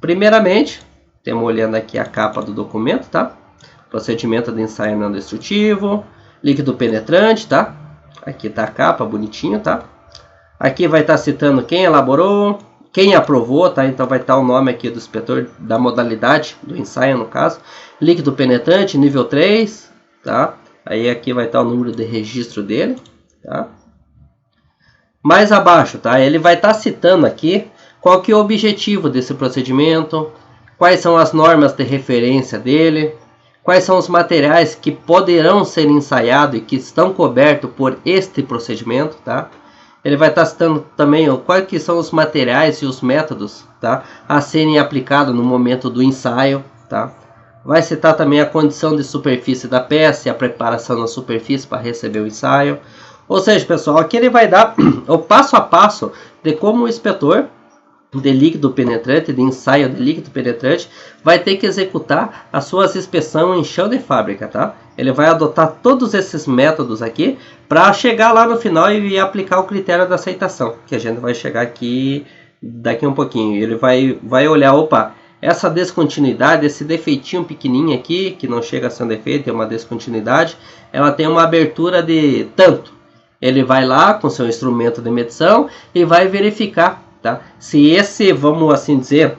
Primeiramente, estamos olhando aqui a capa do documento, tá? Procedimento de ensaio não destrutivo, líquido penetrante, tá? Aqui tá a capa, bonitinho, tá? Aqui vai estar citando quem elaborou, quem aprovou, tá? Então vai estar o nome aqui do inspetor, da modalidade do ensaio, no caso. Líquido penetrante, nível 3, tá? Aí aqui vai estar o número de registro dele, tá? Mais abaixo, tá? Ele vai estar citando aqui qual que é o objetivo desse procedimento, quais são as normas de referência dele, quais são os materiais que poderão ser ensaiados e que estão cobertos por este procedimento, tá? Ele vai estar citando também quais que são os materiais e os métodos, tá, a serem aplicados no momento do ensaio. Tá? Vai citar também a condição de superfície da peça e a preparação da superfície para receber o ensaio. Ou seja, pessoal, aqui ele vai dar o passo a passo de como o inspetor de líquido penetrante, de ensaio de líquido penetrante, vai ter que executar as suas inspeções em chão de fábrica, tá? Ele vai adotar todos esses métodos aqui para chegar lá no final e aplicar o critério da aceitação, que a gente vai chegar aqui daqui um pouquinho. Ele vai olhar, opa, essa descontinuidade, esse defeitinho pequenininho aqui, que não chega a ser um defeito, é uma descontinuidade, ela tem uma abertura de tanto. Ele vai lá com seu instrumento de medição e vai verificar, tá? Se esse, vamos assim dizer,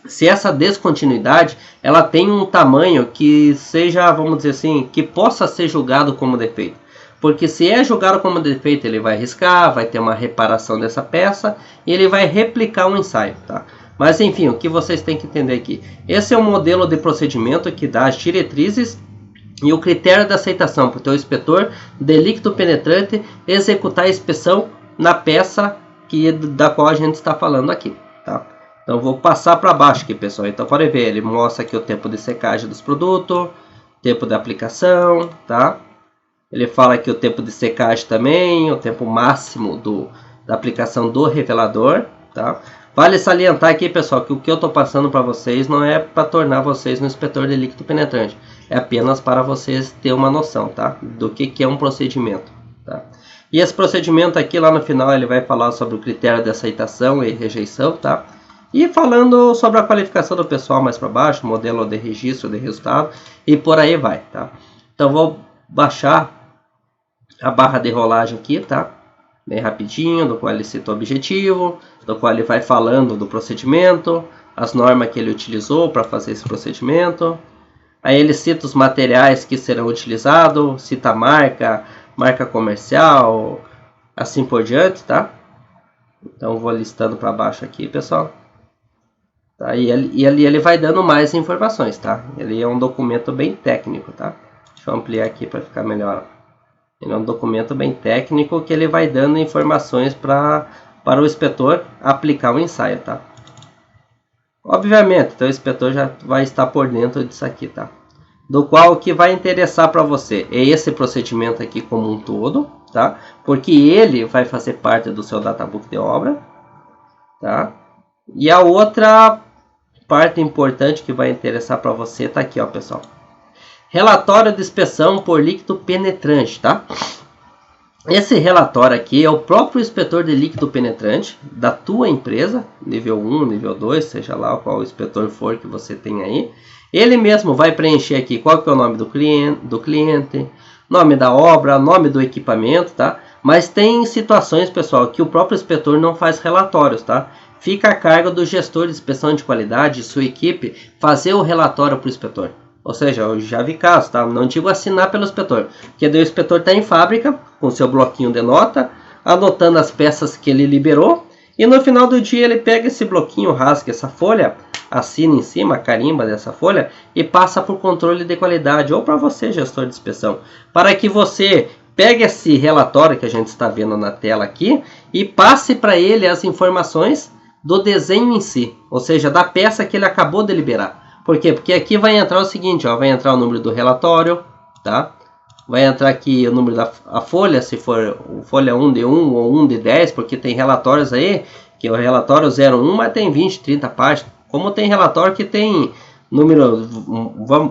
se essa descontinuidade ela tem um tamanho que seja, vamos dizer assim, que possa ser julgado como defeito. Porque se é julgado como defeito, ele vai riscar, vai ter uma reparação dessa peça e ele vai replicar um ensaio, tá? Mas enfim, o que vocês têm que entender aqui, esse é o modelo de procedimento que dá as diretrizes e o critério de aceitação para o teu inspetor de líquido penetrante executar a inspeção na peça da qual a gente está falando aqui, tá? Então vou passar para baixo aqui, pessoal. Então pode ver, ele mostra aqui o tempo de secagem dos produtos, tempo de aplicação, tá? Ele fala aqui o tempo de secagem também, o tempo máximo da aplicação do revelador, tá? Vale salientar aqui, pessoal, que o que eu estou passando para vocês não é para tornar vocês um inspetor de líquido penetrante. É apenas para vocês terem uma noção, tá? Do que é um procedimento, tá? E esse procedimento aqui, lá no final, ele vai falar sobre o critério de aceitação e rejeição, tá? E falando sobre a qualificação do pessoal mais para baixo, modelo de registro de resultado, e por aí vai, tá? Então, vou baixar a barra de rolagem aqui, tá? Bem rapidinho, do qual ele cita o objetivo, do qual ele vai falando do procedimento, as normas que ele utilizou para fazer esse procedimento. Aí ele cita os materiais que serão utilizados, cita a marca comercial, assim por diante, tá? Então vou listando para baixo aqui, pessoal. Tá? E ali ele vai dando mais informações, tá? Ele é um documento bem técnico, tá? Deixa eu ampliar aqui para ficar melhor. Ele é um documento bem técnico que ele vai dando informações para o inspetor aplicar o ensaio, tá? Obviamente, então o inspetor já vai estar por dentro disso aqui, tá? Do qual o que vai interessar para você é esse procedimento aqui como um todo, tá? Porque ele vai fazer parte do seu databook de obra, tá? E a outra parte importante que vai interessar para você tá aqui, ó, pessoal. Relatório de inspeção por líquido penetrante, tá? Esse relatório aqui é o próprio inspetor de líquido penetrante da tua empresa, nível 1, nível 2, seja lá qual inspetor for que você tem aí. Ele mesmo vai preencher aqui qual que é o nome do cliente, nome da obra, nome do equipamento, tá? Mas tem situações, pessoal, que o próprio inspetor não faz relatórios, tá? Fica a cargo do gestor de inspeção de qualidade, sua equipe, fazer o relatório para o inspetor. Ou seja, eu já vi casos, tá? Não digo assinar pelo inspetor, porque daí o inspetor está em fábrica, com seu bloquinho de nota, anotando as peças que ele liberou, e no final do dia ele pega esse bloquinho, rasga essa folha, assina em cima, carimba dessa folha, e passa para o controle de qualidade, ou para você, gestor de inspeção, para que você pegue esse relatório que a gente está vendo na tela aqui, e passe para ele as informações do desenho em si, ou seja, da peça que ele acabou de liberar. Por quê? Porque aqui vai entrar o seguinte, ó, vai entrar o número do relatório, tá? Vai entrar aqui o número da folha, se for folha 1 de 1 ou 1 de 10, porque tem relatórios aí, que o relatório 01, mas tem 20, 30 páginas. Como tem relatório que tem número,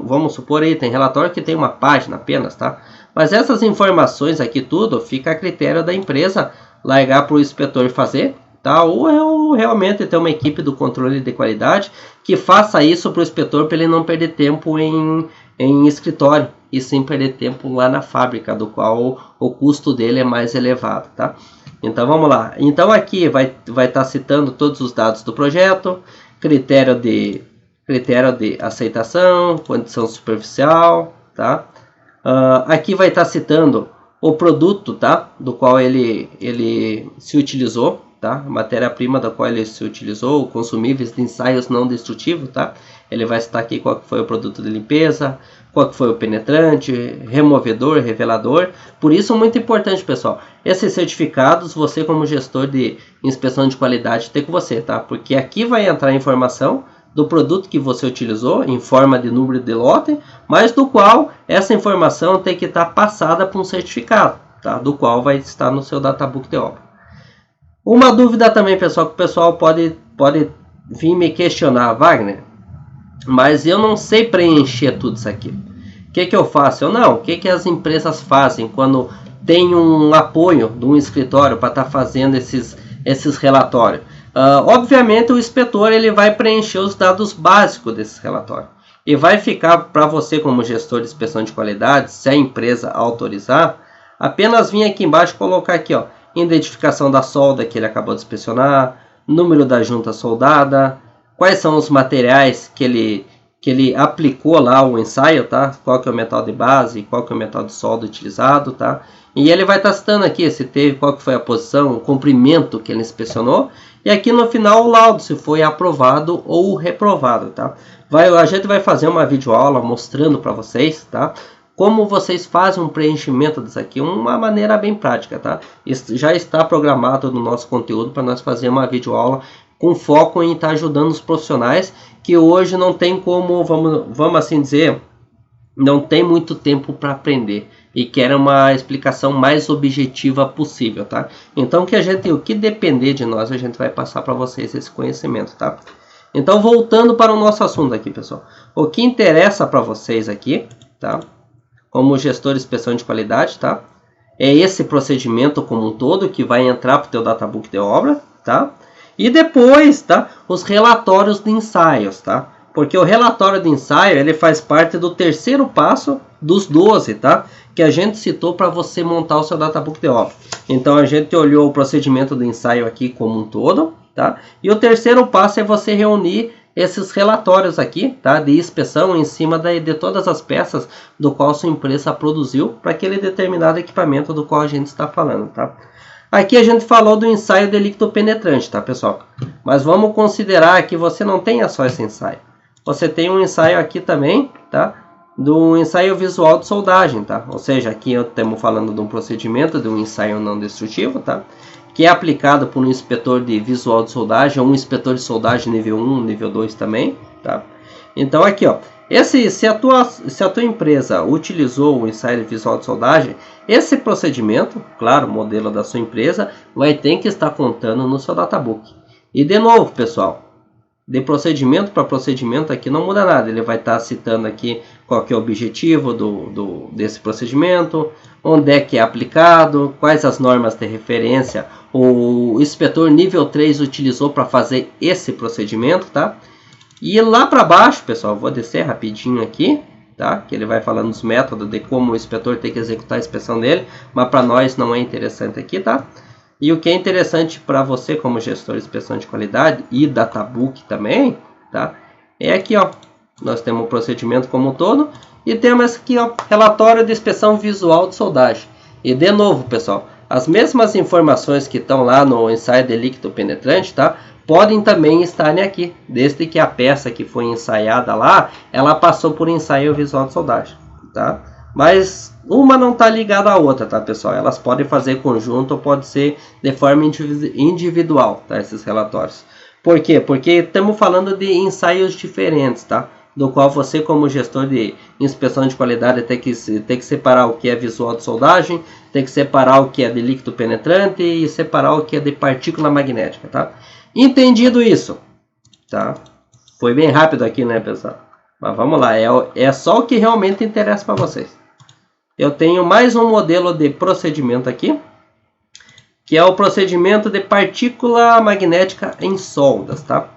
vamos supor aí, tem relatório que tem uma página apenas, tá? Mas essas informações aqui tudo fica a critério da empresa largar para o inspetor fazer, tá? Ou realmente ter uma equipe do controle de qualidade que faça isso para o inspetor, para ele não perder tempo em escritório e sim perder tempo lá na fábrica, do qual o custo dele é mais elevado, tá? Então vamos lá. Então aqui vai estar citando todos os dados do projeto, critério de aceitação, condição superficial, tá? Aqui vai estar citando o produto, tá? Do qual ele se utilizou, tá? Matéria-prima da qual ele se utilizou, consumíveis de ensaios não destrutivos, tá? Ele vai citar aqui qual que foi o produto de limpeza, qual que foi o penetrante, removedor, revelador. Por isso, muito importante, pessoal, esses certificados, você como gestor de inspeção de qualidade tem com você, tá? Porque aqui vai entrar a informação do produto que você utilizou em forma de número de lote, mas do qual essa informação tem que estar passada para um certificado, tá? Do qual vai estar no seu databook de obra. Uma dúvida também, pessoal, que o pessoal pode vir me questionar, Wagner, mas eu não sei preencher tudo isso aqui. O que eu faço? O que as empresas fazem quando tem um apoio de um escritório para estar fazendo esses relatórios? Obviamente o inspetor ele vai preencher os dados básicos desse relatório e vai ficar para você como gestor de inspeção de qualidade, se a empresa autorizar, apenas vir aqui embaixo e colocar aqui, ó, identificação da solda que ele acabou de inspecionar, número da junta soldada, quais são os materiais que ele aplicou lá o ensaio, tá? Qual que é o metal de base, qual que é o metal de solda utilizado, tá? E ele vai estar citando aqui se teve, qual que foi a posição, o comprimento que ele inspecionou, e aqui no final o laudo, se foi aprovado ou reprovado, tá? A gente vai fazer uma videoaula mostrando para vocês, tá? Como vocês fazem um preenchimento disso aqui, uma maneira bem prática, tá? Isso já está programado no nosso conteúdo para nós fazer uma videoaula com foco em estar ajudando os profissionais que hoje não tem como, vamos assim dizer, não tem muito tempo para aprender e querem uma explicação mais objetiva possível, tá? Então o que depender de nós, a gente vai passar para vocês esse conhecimento, tá? Então voltando para o nosso assunto aqui, pessoal. O que interessa para vocês aqui, tá? Como gestor de inspeção de qualidade, tá? É esse procedimento como um todo que vai entrar para o teu databook de obra, tá? E depois, tá? Os relatórios de ensaios, tá? Porque o relatório de ensaio, ele faz parte do terceiro passo dos 12, tá? Que a gente citou para você montar o seu databook de obra. Então, a gente olhou o procedimento do ensaio aqui como um todo, tá? E o terceiro passo é você reunir esses relatórios aqui, tá? De inspeção em cima de todas as peças do qual sua empresa produziu para aquele determinado equipamento do qual a gente está falando, tá? Aqui a gente falou do ensaio de líquido penetrante, tá, pessoal? Mas vamos considerar que você não tenha só esse ensaio. Você tem um ensaio aqui também, tá? do ensaio visual de soldagem, tá? Ou seja, aqui estamos falando de um procedimento de um ensaio não destrutivo, tá? Que é aplicado por um inspetor de visual de soldagem ou um inspetor de soldagem nível 1, nível 2 também, tá? Então aqui, ó, se a tua empresa utilizou o ensaio visual de soldagem, esse procedimento, claro, modelo da sua empresa, vai ter que estar contando no seu databook. E de novo, pessoal, de procedimento para procedimento aqui não muda nada. Ele vai estar citando aqui qual que é o objetivo desse procedimento, onde é que é aplicado, quais as normas de referência o inspetor nível 3 utilizou para fazer esse procedimento, tá? E lá para baixo, pessoal, vou descer rapidinho aqui, tá? Que ele vai falando os métodos de como o inspetor tem que executar a inspeção dele, mas para nós não é interessante aqui, tá? E o que é interessante para você como gestor de inspeção de qualidade e databook também, tá? É aqui, ó, nós temos o procedimento como um todo e temos aqui, ó, relatório de inspeção visual de soldagem. E de novo, pessoal, as mesmas informações que estão lá no ensaio de líquido penetrante, tá? Podem também estar aqui, desde que a peça que foi ensaiada lá, ela passou por ensaio visual de soldagem, tá? Mas uma não está ligada à outra, tá, pessoal? Elas podem fazer conjunto ou pode ser de forma individual, tá? Esses relatórios. Por quê? Porque estamos falando de ensaios diferentes, tá? Do qual você, como gestor de inspeção de qualidade, tem que separar o que é visual de soldagem, tem que separar o que é de líquido penetrante e separar o que é de partícula magnética, tá? Entendido isso, tá? Foi bem rápido aqui, né, pessoal? Mas vamos lá, é só o que realmente interessa para vocês. Eu tenho mais um modelo de procedimento aqui, que é o procedimento de partícula magnética em soldas, tá?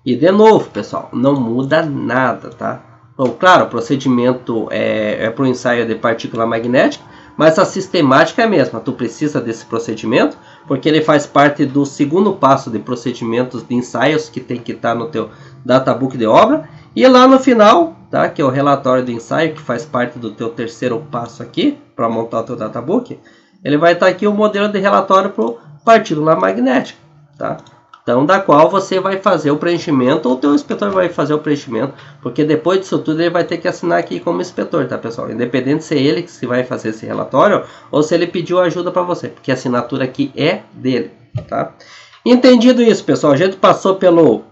E de novo, pessoal, não muda nada, tá? Bom, claro, o procedimento é para o ensaio de partícula magnética, mas a sistemática é a mesma. Tu precisa desse procedimento, porque ele faz parte do segundo passo de procedimentos de ensaios que tem que estar no teu databook de obra. E lá no final, tá, que é o relatório de ensaio, que faz parte do teu terceiro passo aqui, para montar o teu databook, ele vai estar aqui o modelo de relatório para partícula magnética, tá? Então, da qual você vai fazer o preenchimento, ou o teu inspetor vai fazer o preenchimento, porque depois disso tudo ele vai ter que assinar aqui como inspetor, tá, pessoal? Independente se é ele que vai fazer esse relatório, ou se ele pediu ajuda para você, porque a assinatura aqui é dele, tá? Entendido isso, pessoal, a gente passou pelo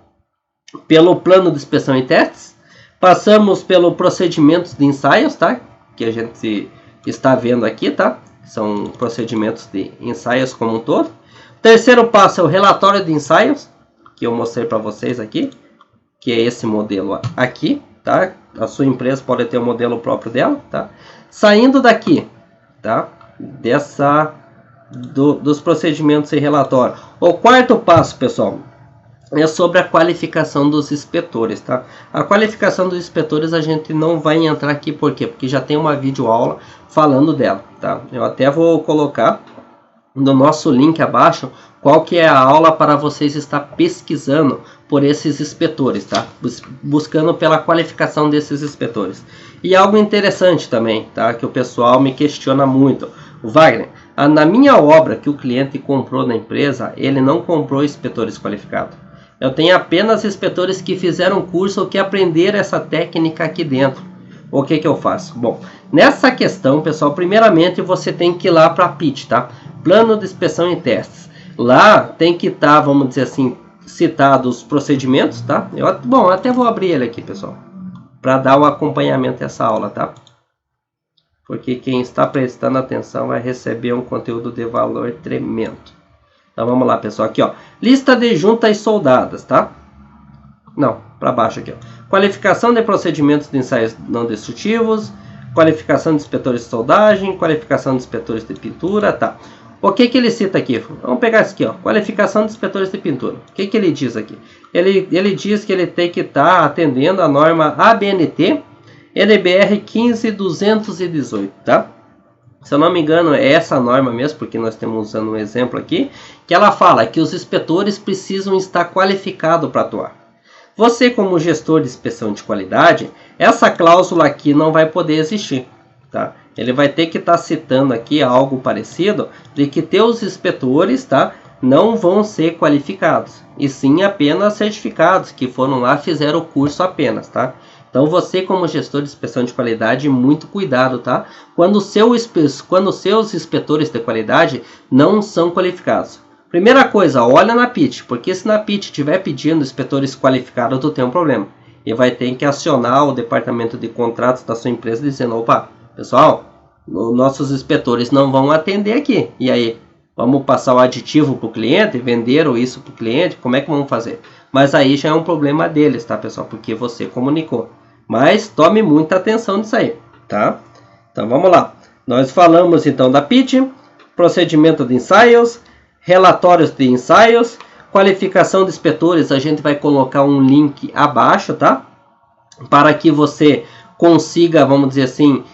plano de inspeção e testes, passamos pelo procedimentos de ensaios, tá? Que a gente está vendo aqui, tá? São procedimentos de ensaios como um todo. Terceiro passo é o relatório de ensaios, que eu mostrei para vocês aqui, que é esse modelo aqui, tá? A sua empresa pode ter o modelo próprio dela, tá? Saindo daqui, tá? Dos procedimentos e relatório. O quarto passo, pessoal, é sobre a qualificação dos inspetores, tá? A qualificação dos inspetores a gente não vai entrar aqui, por quê? Porque já tem uma videoaula falando dela, tá? Eu até vou colocar no nosso link abaixo qual que é a aula para vocês estar pesquisando por esses inspetores, tá? Buscando pela qualificação desses inspetores. E algo interessante também, tá? Que o pessoal me questiona muito. Wagner, na minha obra que o cliente comprou na empresa, ele não comprou inspetores qualificados. Eu tenho apenas inspetores que fizeram curso ou que aprenderam essa técnica aqui dentro. O que eu faço? Bom, nessa questão, pessoal, primeiramente você tem que ir lá para a PIT, tá? Plano de inspeção e testes. Lá tem que estar, vamos dizer assim, citados os procedimentos, tá? Bom, até vou abrir ele aqui, pessoal, para dar o acompanhamento dessa aula, tá? Porque quem está prestando atenção vai receber um conteúdo de valor tremendo. Então vamos lá, pessoal, aqui, ó, lista de juntas soldadas, tá? Não, para baixo aqui, ó. Qualificação de procedimentos de ensaios não destrutivos, qualificação de inspetores de soldagem, qualificação de inspetores de pintura, tá? O que ele cita aqui? Vamos pegar isso aqui, ó, qualificação de inspetores de pintura. O que ele diz aqui? Ele diz que ele tem que estar atendendo a norma ABNT NBR 15218, tá? Se eu não me engano, é essa norma mesmo, porque nós estamos usando um exemplo aqui, que ela fala que os inspetores precisam estar qualificados para atuar. Você, como gestor de inspeção de qualidade, essa cláusula aqui não vai poder existir, tá? Ele vai ter que estar citando aqui algo parecido, de que teus inspetores, tá, não vão ser qualificados, e sim apenas certificados, que foram lá, fizeram o curso apenas, tá? Então, Então você, como gestor de inspeção de qualidade, muito cuidado, tá? Quando os seus inspetores de qualidade não são qualificados. Primeira coisa, olha na PIT, porque se na PIT estiver pedindo inspetores qualificados, tu tem um problema. E vai ter que acionar o departamento de contratos da sua empresa dizendo, opa, pessoal, nossos inspetores não vão atender aqui. E aí, vamos passar o aditivo para o cliente, venderam isso para o cliente, como é que vamos fazer? Mas aí já é um problema deles, tá, pessoal? Porque você comunicou. Mas tome muita atenção nisso aí, tá? Então vamos lá. Nós falamos então da PIT, procedimento de ensaios, relatórios de ensaios, qualificação de inspetores. A gente vai colocar um link abaixo, tá? Para que você consiga, vamos dizer assim,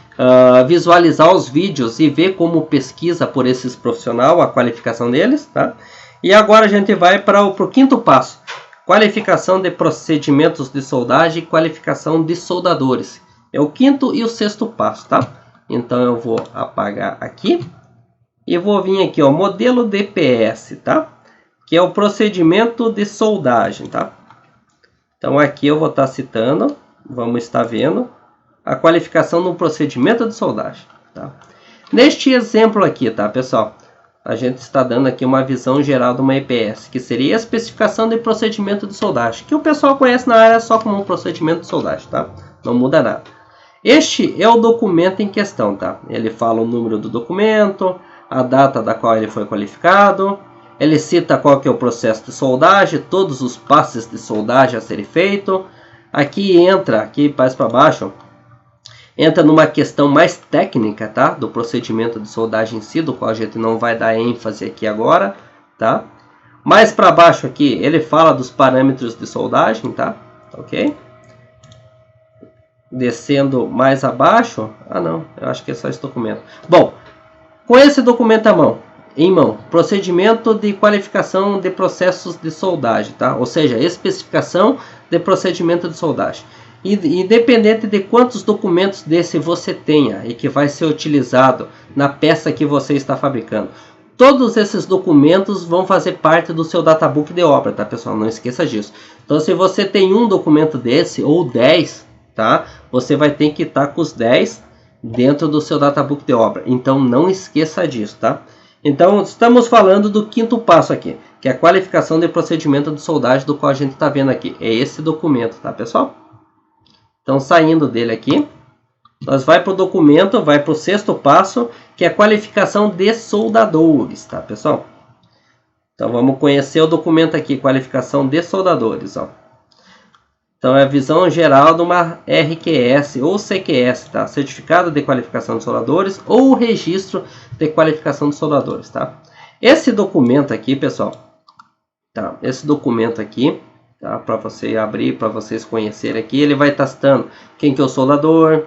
visualizar os vídeos e ver como pesquisa por esses profissionais, a qualificação deles, tá? E agora a gente vai para o quinto passo. Qualificação de procedimentos de soldagem e qualificação de soldadores. É o quinto e o sexto passo, tá? Então eu vou apagar aqui. E vou vir aqui, ó, modelo DPS, tá? Que é o procedimento de soldagem, tá? Então aqui eu vou estar citando, vamos estar vendo a qualificação no procedimento de soldagem, tá? Neste exemplo aqui, tá, pessoal? A gente está dando aqui uma visão geral de uma EPS, que seria a especificação de procedimento de soldagem, que o pessoal conhece na área só como um procedimento de soldagem, tá? Não muda nada. Este é o documento em questão, tá? Ele fala o número do documento, a data da qual ele foi qualificado, ele cita qual que é o processo de soldagem, todos os passos de soldagem a serem feito. Aqui entra, aqui mais para baixo, entra numa questão mais técnica, tá? Do procedimento de soldagem em si, do qual a gente não vai dar ênfase aqui agora, tá? Mais para baixo aqui, ele fala dos parâmetros de soldagem, tá? Ok? Descendo mais abaixo, não, eu acho que é só esse documento. Bom, com esse documento em mão, procedimento de qualificação de processos de soldagem, tá? Ou seja, especificação de procedimento de soldagem. Independente de quantos documentos desse você tenha e que vai ser utilizado na peça que você está fabricando, todos esses documentos vão fazer parte do seu databook de obra, tá, pessoal? Não esqueça disso. Então, se você tem um documento desse ou 10, tá? Você vai ter que estar com os 10 dentro do seu databook de obra. Então, não esqueça disso, tá? Então, estamos falando do quinto passo aqui, que é a qualificação de procedimento de soldagem, do qual a gente está vendo aqui. É esse documento, tá, pessoal? Então, saindo dele aqui, nós vai para o documento, vai para o sexto passo, que é a qualificação de soldadores, tá, pessoal? Então, vamos conhecer o documento aqui, qualificação de soldadores, ó. Então, é a visão geral de uma RQS ou CQS, tá? Certificado de Qualificação de Soldadores ou Registro de Qualificação de Soldadores, tá? Esse documento aqui, pessoal, tá? Esse documento aqui, tá? Para você abrir, para vocês conhecerem aqui, ele vai estar citando quem que é o soldador,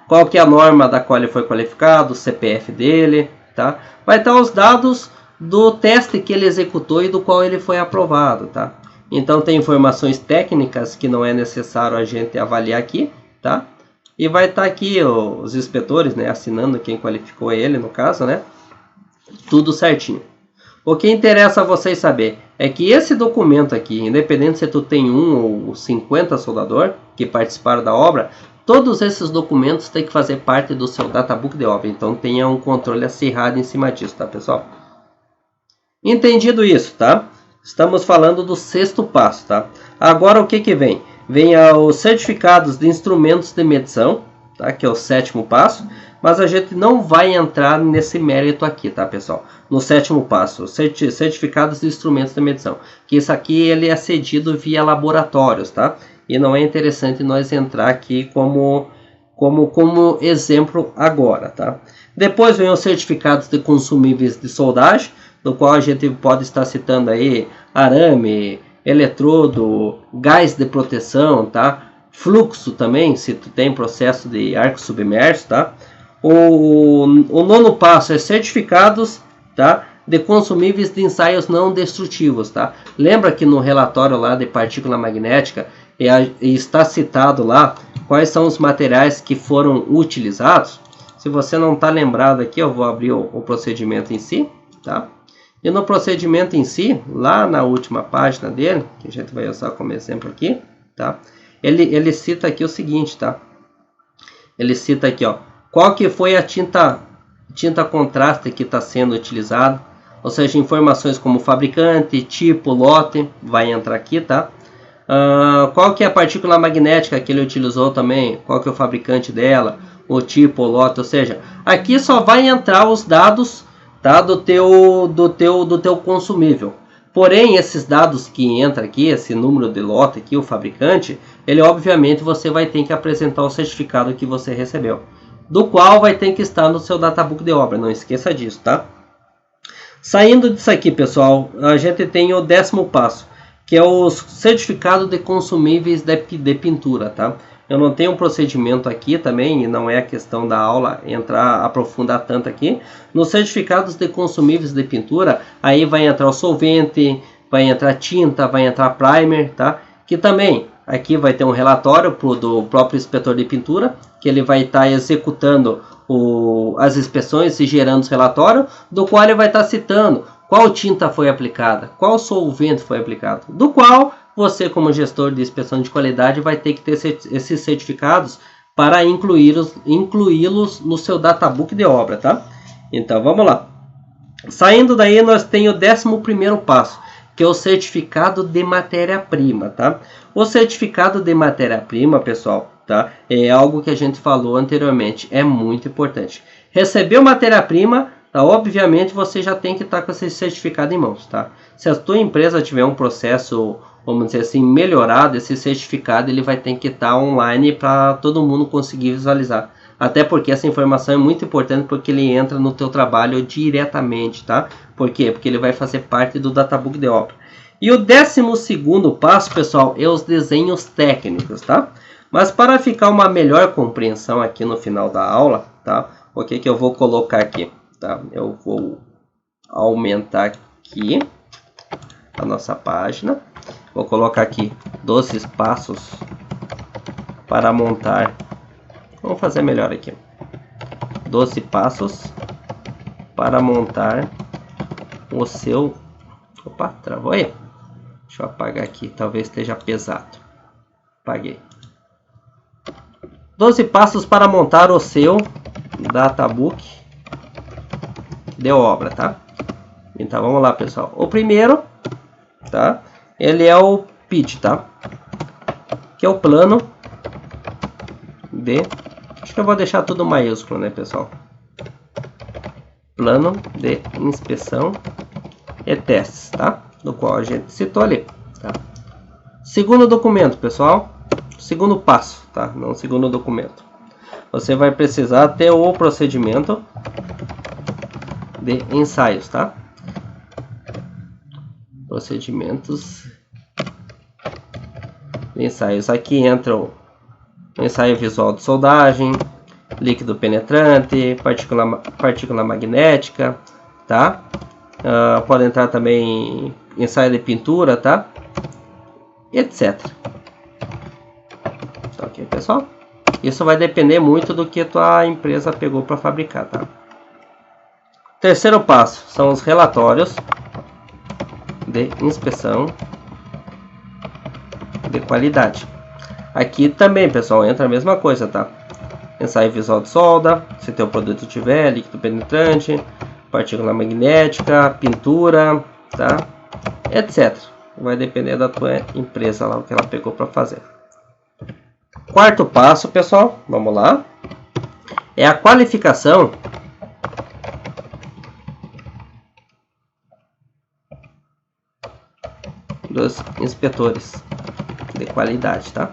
qual que é a norma da qual ele foi qualificado, o CPF dele, tá? Vai estar os dados do teste que ele executou e do qual ele foi aprovado, tá? Então tem informações técnicas que não é necessário a gente avaliar aqui, tá? E vai estar aqui os inspetores, né, assinando quem qualificou ele, no caso, né? Tudo certinho. O que interessa a vocês saber é que esse documento aqui, independente se tu tem 1 ou 50 soldador que participaram da obra, todos esses documentos têm que fazer parte do seu databook de obra. Então tenha um controle acirrado em cima disso, tá, pessoal? Entendido isso, tá? Estamos falando do sexto passo, tá? Agora o que que vem? Vem os certificados de instrumentos de medição, tá? Que é o sétimo passo, mas a gente não vai entrar nesse mérito aqui, tá, pessoal? No sétimo passo, certificados de instrumentos de medição, que isso aqui ele é cedido via laboratórios, tá? E não é interessante nós entrar aqui como exemplo agora, tá? Depois vem os certificados de consumíveis de soldagem, do qual a gente pode estar citando aí arame, eletrodo, gás de proteção, tá? Fluxo também, se tu tem processo de arco submerso, tá? O nono passo é certificados, tá? De consumíveis de ensaios não destrutivos, tá? Lembra que no relatório lá de partícula magnética está citado lá quais são os materiais que foram utilizados? Se você não está lembrado aqui, eu vou abrir o procedimento em si, tá? E no procedimento em si, lá na última página dele, que a gente vai usar como exemplo aqui, tá? ele cita aqui o seguinte, tá? Ele cita aqui, ó, qual que foi a tinta contraste que está sendo utilizada, ou seja, informações como fabricante, tipo, lote, vai entrar aqui, tá? Qual que é a partícula magnética que ele utilizou também, qual que é o fabricante dela, o tipo, o lote, ou seja, aqui só vai entrar os dados, tá, do teu consumível. Porém, esses dados que entra aqui, esse número de lote aqui, o fabricante, ele obviamente você vai ter que apresentar o certificado que você recebeu, do qual vai ter que estar no seu databook de obra, não esqueça disso, tá? Saindo disso aqui, pessoal, a gente tem o 10º passo, que é o certificado de consumíveis de pintura, tá? Eu não tenho um procedimento aqui também, e não é a questão da aula aprofundar tanto aqui. Nos certificados de consumíveis de pintura, aí vai entrar o solvente, vai entrar tinta, vai entrar primer, tá? Que também, aqui vai ter um relatório do próprio inspetor de pintura, que ele vai estar executando as inspeções e gerando os relatórios, do qual ele vai estar citando qual tinta foi aplicada, qual solvente foi aplicado, do qual você, como gestor de inspeção de qualidade, vai ter que ter esses certificados para incluí-los no seu databook de obra, tá? Então, vamos lá. Saindo daí, nós temos o 11º passo, que é o certificado de matéria-prima, tá? O certificado de matéria-prima, pessoal, tá? É algo que a gente falou anteriormente, é muito importante. Recebeu matéria-prima, tá? Obviamente você já tem que estar com esse certificado em mãos, tá? Se a tua empresa tiver um processo, vamos dizer assim, melhorado, esse certificado ele vai ter que estar online para todo mundo conseguir visualizar. Até porque essa informação é muito importante, porque ele entra no teu trabalho diretamente, tá? Por quê? Porque ele vai fazer parte do databook de obra. E o 12º passo, pessoal, é os desenhos técnicos, tá? Mas para ficar uma melhor compreensão aqui no final da aula, tá? O que eu vou colocar aqui, tá? Eu vou aumentar aqui a nossa página. Vou colocar aqui 12 passos para montar. Vamos fazer melhor aqui. 12 passos para montar o seu... Opa, travou aí. Deixa eu apagar aqui, talvez esteja pesado. Apaguei. 12 passos para montar o seu databook de obra, tá? Então vamos lá, pessoal. O primeiro, tá? Ele é o PIT, tá? Que é o plano de... Acho que eu vou deixar tudo maiúsculo, né, pessoal? Plano de inspeção e testes, tá? Do qual a gente citou ali, tá? Segundo documento, pessoal. Segundo passo, tá? Não segundo documento. Você vai precisar ter o procedimento de ensaios, tá? Procedimentos de ensaios. Aqui entra o ensaio visual de soldagem, líquido penetrante, partícula magnética, tá? Pode entrar também ensaio de pintura, tá? Etc. Tá ok, pessoal? Isso vai depender muito do que a tua empresa pegou para fabricar, tá? Terceiro passo são os relatórios de inspeção de qualidade. Aqui também, pessoal, entra a mesma coisa, tá? Ensaio visual de solda, se teu produto tiver, líquido penetrante, partícula magnética, pintura, tá? Etc. Vai depender da tua empresa lá, o que ela pegou para fazer. Quarto passo, pessoal, vamos lá. É a qualificação dos inspetores de qualidade, tá?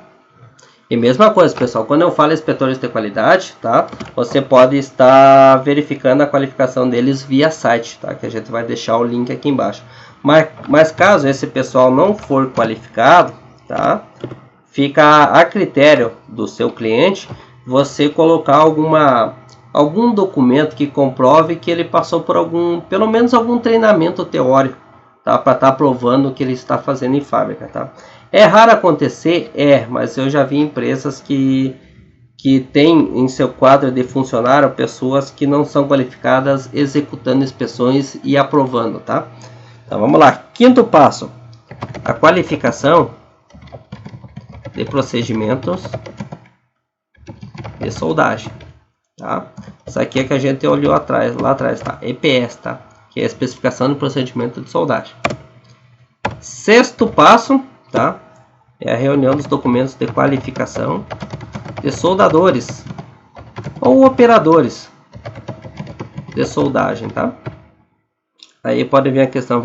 E mesma coisa, pessoal, quando eu falo inspetores de qualidade, tá? Você pode estar verificando a qualificação deles via site, tá? Que a gente vai deixar o link aqui embaixo. Mas caso esse pessoal não for qualificado, tá? Fica a critério do seu cliente você colocar algum documento que comprove que ele passou por pelo menos algum treinamento teórico, tá? Para estar provando o que ele está fazendo em fábrica, tá? É raro acontecer, mas eu já vi empresas que tem em seu quadro de funcionário pessoas que não são qualificadas executando inspeções e aprovando, tá? Então vamos lá, quinto passo, a qualificação de procedimentos de soldagem, tá? Isso aqui é que a gente olhou lá atrás, tá? EPS, tá? Que é a especificação de procedimento de soldagem. Sexto passo, tá? É a reunião dos documentos de qualificação de soldadores ou operadores de soldagem, tá? Aí pode vir a questão,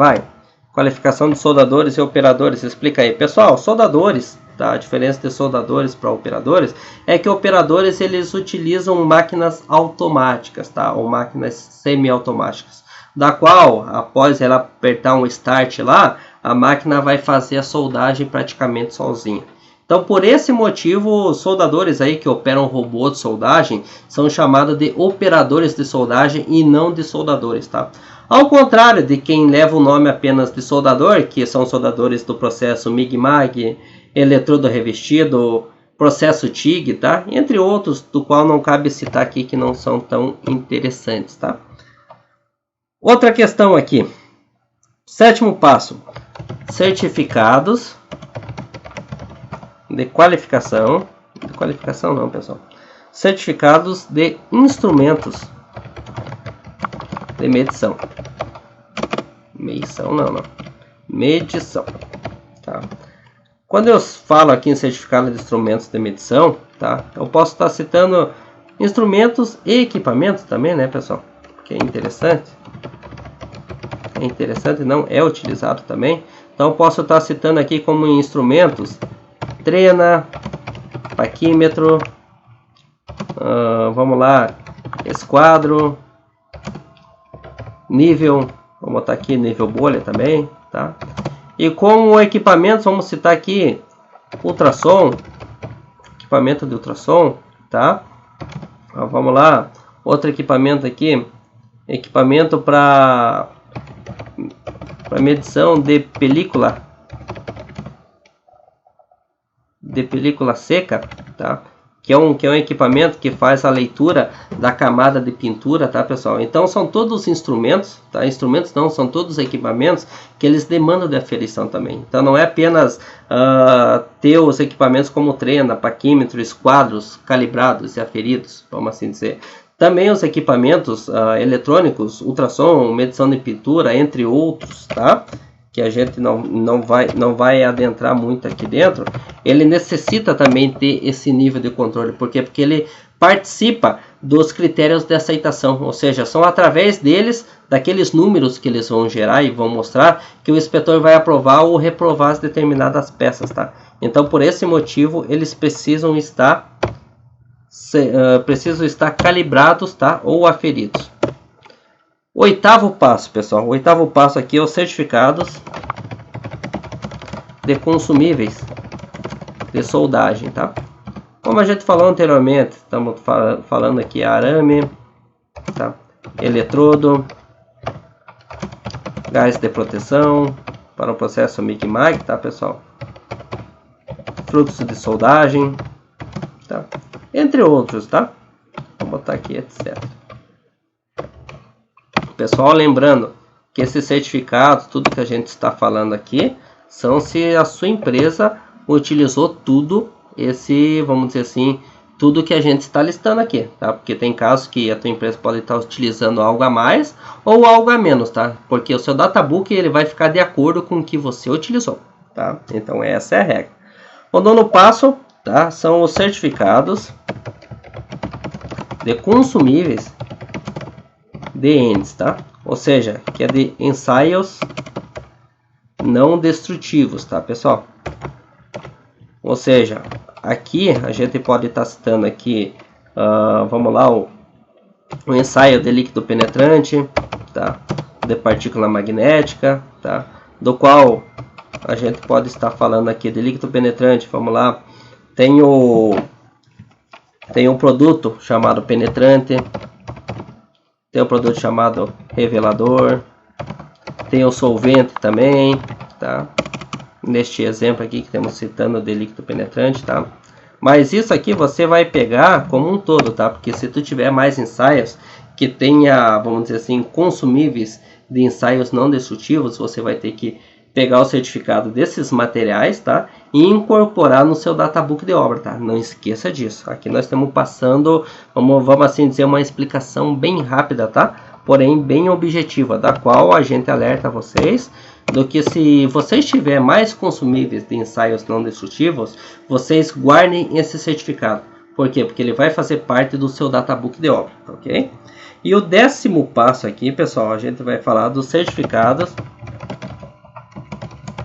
qualificação de soldadores e operadores, explica aí. Pessoal, soldadores, tá? A diferença de soldadores para operadores é que operadores eles utilizam máquinas automáticas, tá? Ou máquinas semiautomáticas, da qual, após ela apertar um start lá, a máquina vai fazer a soldagem praticamente sozinha. Então, por esse motivo, os soldadores aí que operam robô de soldagem são chamados de operadores de soldagem e não de soldadores, tá? Ao contrário de quem leva o nome apenas de soldador, que são soldadores do processo MIG-MAG, eletrodo revestido, processo TIG, tá? Entre outros, do qual não cabe citar aqui que não são tão interessantes, tá? Outra questão aqui. Sétimo passo. Certificados de qualificação. De qualificação não, pessoal. Certificados de instrumentos de medição. Medição. Tá? Quando eu falo aqui em certificado de instrumentos de medição, tá? Eu posso estar citando instrumentos e equipamentos também, né, pessoal? Que é interessante. É interessante, não é utilizado também. Então, eu posso estar citando aqui como instrumentos trena, paquímetro, vamos lá, esquadro, nível, vamos botar aqui nível bolha também, tá? E como equipamentos, vamos citar aqui ultrassom, equipamento de ultrassom, tá? Vamos lá, outro equipamento aqui, equipamento para medição de película seca, tá? Que é um equipamento que faz a leitura da camada de pintura, tá, pessoal? Então são todos instrumentos, tá? Instrumentos não, são todos equipamentos que eles demandam de aferição também. Então não é apenas ter os equipamentos como trena, paquímetro, esquadros calibrados e aferidos, vamos assim dizer. Também os equipamentos eletrônicos, ultrassom, medição de pintura, entre outros, tá? Que a gente não vai adentrar muito aqui dentro. Ele necessita também ter esse nível de controle. Por quê? Porque ele participa dos critérios de aceitação. Ou seja, são através deles, daqueles números que eles vão gerar e vão mostrar, que o inspetor vai aprovar ou reprovar as determinadas peças, tá? Então, por esse motivo, eles precisam estar calibrados, tá? Ou aferidos. Oitavo passo, pessoal. O oitavo passo aqui é os certificados de consumíveis de soldagem, tá? Como a gente falou anteriormente, estamos falando aqui arame, tá? Eletrodo, gás de proteção para o processo MIG-MAG, tá, pessoal? Fluxo de soldagem, tá? Entre outros, tá? Vou botar aqui, etc. Pessoal, lembrando que esses certificados, tudo que a gente está falando aqui, são se a sua empresa utilizou tudo vamos dizer assim, tudo que a gente está listando aqui, tá? Porque tem casos que a tua empresa pode estar utilizando algo a mais ou algo a menos, tá? Porque o seu databook ele vai ficar de acordo com o que você utilizou, tá? Então essa é a regra. O nono passo, tá? São os certificados de consumíveis de ENDS, tá? Ou seja, que é de ensaios não destrutivos, tá, pessoal? Ou seja, aqui a gente pode estar citando aqui, vamos lá, o ensaio de líquido penetrante, tá? De partícula magnética, tá? Do qual a gente pode estar falando aqui de líquido penetrante, vamos lá, tem um produto chamado penetrante, tem um produto chamado revelador, tem o solvente também, tá? Neste exemplo aqui que estamos citando de líquido penetrante, tá? Mas isso aqui você vai pegar como um todo, tá? Porque se tu tiver mais ensaios que tenha, vamos dizer assim, consumíveis de ensaios não destrutivos, você vai ter que pegar o certificado desses materiais, tá? E incorporar no seu databook de obra, tá? Não esqueça disso. Aqui nós estamos passando, vamos assim dizer, uma explicação bem rápida, tá? Porém bem objetiva, da qual a gente alerta vocês do que se vocês tiverem mais consumíveis de ensaios não destrutivos, vocês guardem esse certificado. Por quê? Porque ele vai fazer parte do seu databook de obra, ok? E o 10º passo aqui, pessoal, a gente vai falar dos certificados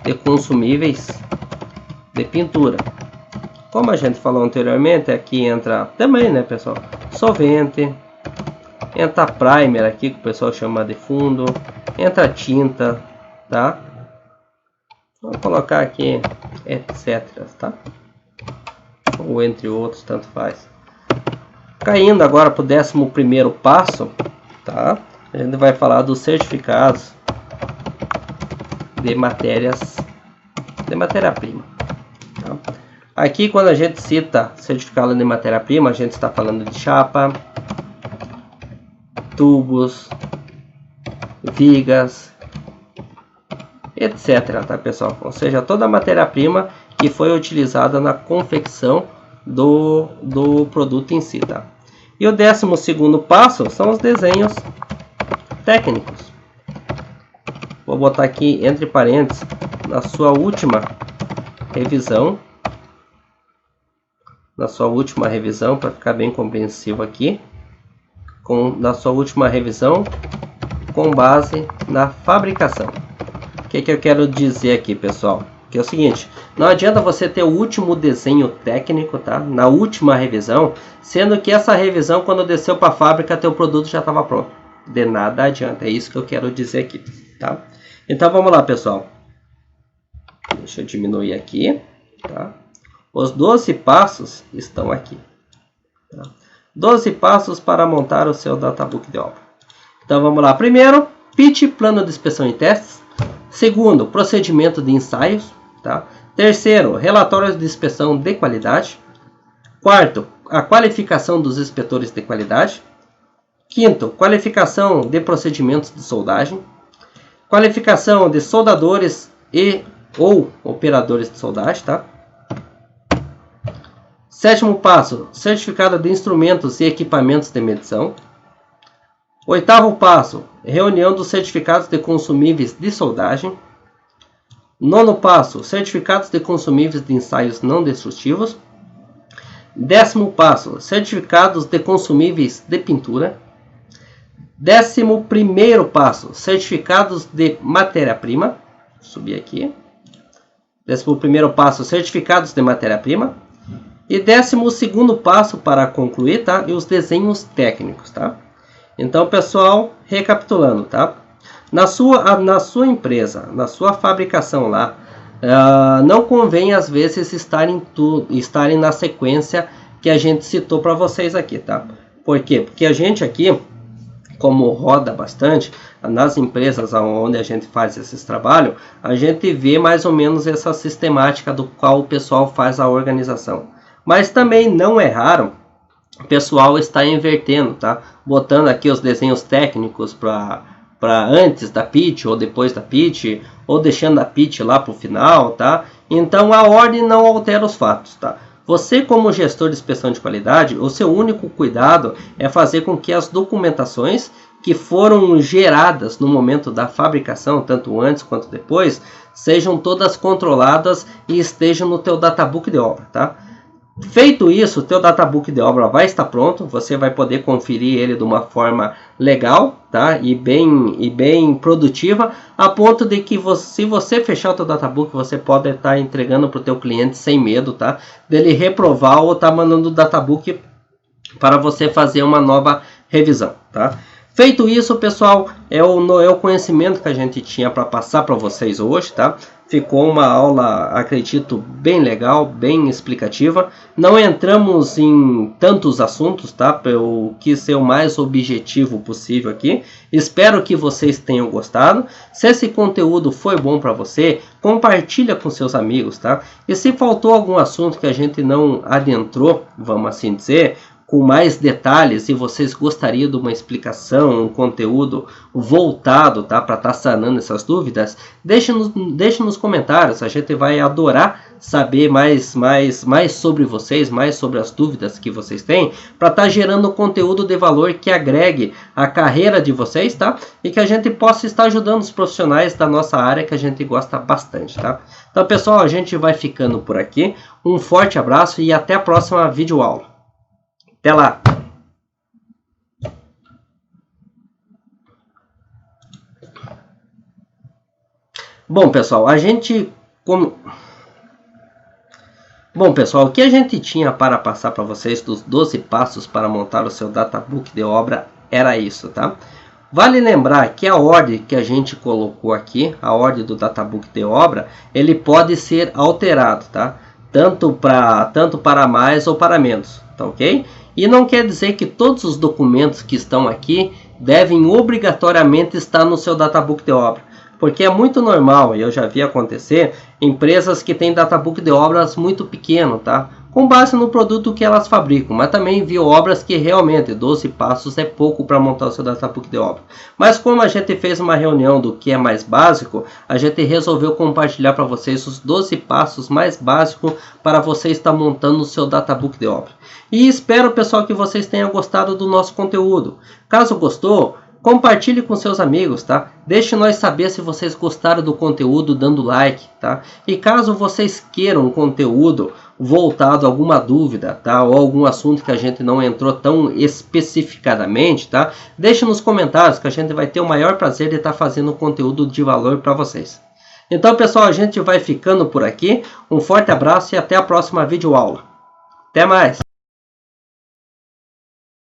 de consumíveis de pintura. Como a gente falou anteriormente, aqui entra também, né, pessoal, solvente, entra primer aqui, que o pessoal chama de fundo, entra tinta, tá? Vamos colocar aqui etc, tá? Ou entre outros, tanto faz. Caindo agora para o 11º passo, tá? A gente vai falar dos certificados de matéria-prima. Tá? Aqui, quando a gente cita certificado de matéria-prima, a gente está falando de chapa, tubos, vigas, etc, tá, pessoal? Ou seja, toda a matéria-prima que foi utilizada na confecção do produto em si, tá? E o 12º passo são os desenhos técnicos. Vou botar aqui entre parênteses, na sua última revisão, para ficar bem compreensivo aqui, na sua última revisão com base na fabricação. O que eu quero dizer aqui, pessoal? Que é o seguinte, não adianta você ter o último desenho técnico, tá? Na última revisão, sendo que essa revisão, quando desceu para a fábrica, teu produto já estava pronto. De nada adianta, é isso que eu quero dizer aqui, tá? Então vamos lá, pessoal. Deixa eu diminuir aqui, tá? Os 12 passos estão aqui, tá? 12 passos para montar o seu databook de obra. Então vamos lá. Primeiro, pitch, plano de inspeção e testes. Segundo, procedimento de ensaios, tá? Terceiro, relatórios de inspeção de qualidade. Quarto, a qualificação dos inspetores de qualidade. Quinto, qualificação de procedimentos de soldagem. Qualificação de soldadores ou operadores de soldagem, tá? Sétimo passo, certificado de instrumentos e equipamentos de medição. Oitavo passo, reunião dos certificados de consumíveis de soldagem. Nono passo, certificados de consumíveis de ensaios não destrutivos. 10º passo, certificados de consumíveis de pintura. 11º passo, certificados de matéria-prima. Vou subir aqui. 11º passo, certificados de matéria-prima. E 12º passo para concluir, tá? E os desenhos técnicos, tá? Então, pessoal, recapitulando, tá? Na sua empresa, na sua fabricação lá, não convém às vezes estarem na sequência que a gente citou para vocês aqui, tá? Por quê? Porque a gente aqui, como roda bastante, nas empresas onde a gente faz esses trabalhos, a gente vê mais ou menos essa sistemática do qual o pessoal faz a organização. Mas também não é raro o pessoal está invertendo, tá? Botando aqui os desenhos técnicos para antes da pitch ou depois da pitch, ou deixando a pitch lá para o final, tá? Então a ordem não altera os fatos, tá? Você, como gestor de inspeção de qualidade, o seu único cuidado é fazer com que as documentações que foram geradas no momento da fabricação, tanto antes quanto depois, sejam todas controladas e estejam no teu databook de obra, tá? Feito isso, o teu databook de obra vai estar pronto, você vai poder conferir ele de uma forma legal, tá? E bem produtiva, a ponto de que se você fechar o teu databook, você pode estar entregando para o teu cliente sem medo, tá? Dele reprovar ou estar mandando o databook para você fazer uma nova revisão, tá? Feito isso, pessoal, é o conhecimento que a gente tinha para passar para vocês hoje, tá? Ficou uma aula, acredito, bem legal, bem explicativa. Não entramos em tantos assuntos, tá? Eu quis ser o mais objetivo possível aqui. Espero que vocês tenham gostado. Se esse conteúdo foi bom para você, compartilha com seus amigos, tá? E se faltou algum assunto que a gente não adentrou, vamos assim dizer, com mais detalhes e vocês gostariam de uma explicação, um conteúdo voltado, tá, para estar sanando essas dúvidas, deixe nos comentários. A gente vai adorar saber mais sobre vocês, mais sobre as dúvidas que vocês têm, para estar gerando conteúdo de valor que agregue a carreira de vocês, tá? E que a gente possa estar ajudando os profissionais da nossa área, que a gente gosta bastante, tá? Então, pessoal, a gente vai ficando por aqui. Um forte abraço e até a próxima videoaula. Até lá! Bom, pessoal, o que a gente tinha para passar para vocês dos 12 passos para montar o seu databook de obra era isso, tá? Vale lembrar que a ordem que a gente colocou aqui, a ordem do databook de obra, ele pode ser alterado, tá? Tanto para mais ou para menos, tá ok? E não quer dizer que todos os documentos que estão aqui devem obrigatoriamente estar no seu databook de obra. Porque é muito normal, e eu já vi acontecer, empresas que têm databook de obras muito pequeno, tá? Com base no produto que elas fabricam, mas também vi obras que realmente 12 passos é pouco para montar o seu databook de obra. Mas como a gente fez uma reunião do que é mais básico, a gente resolveu compartilhar para vocês os 12 passos mais básicos para você estar montando o seu databook de obra. E espero, pessoal, que vocês tenham gostado do nosso conteúdo. Caso gostou, compartilhe com seus amigos, tá? Deixe nós saber se vocês gostaram do conteúdo dando like, tá? E caso vocês queiram um conteúdo voltado a alguma dúvida, tá? Ou algum assunto que a gente não entrou tão especificadamente, tá? Deixe nos comentários que a gente vai ter o maior prazer de estar fazendo conteúdo de valor para vocês. Então, pessoal, a gente vai ficando por aqui. Um forte abraço e até a próxima videoaula. Até mais!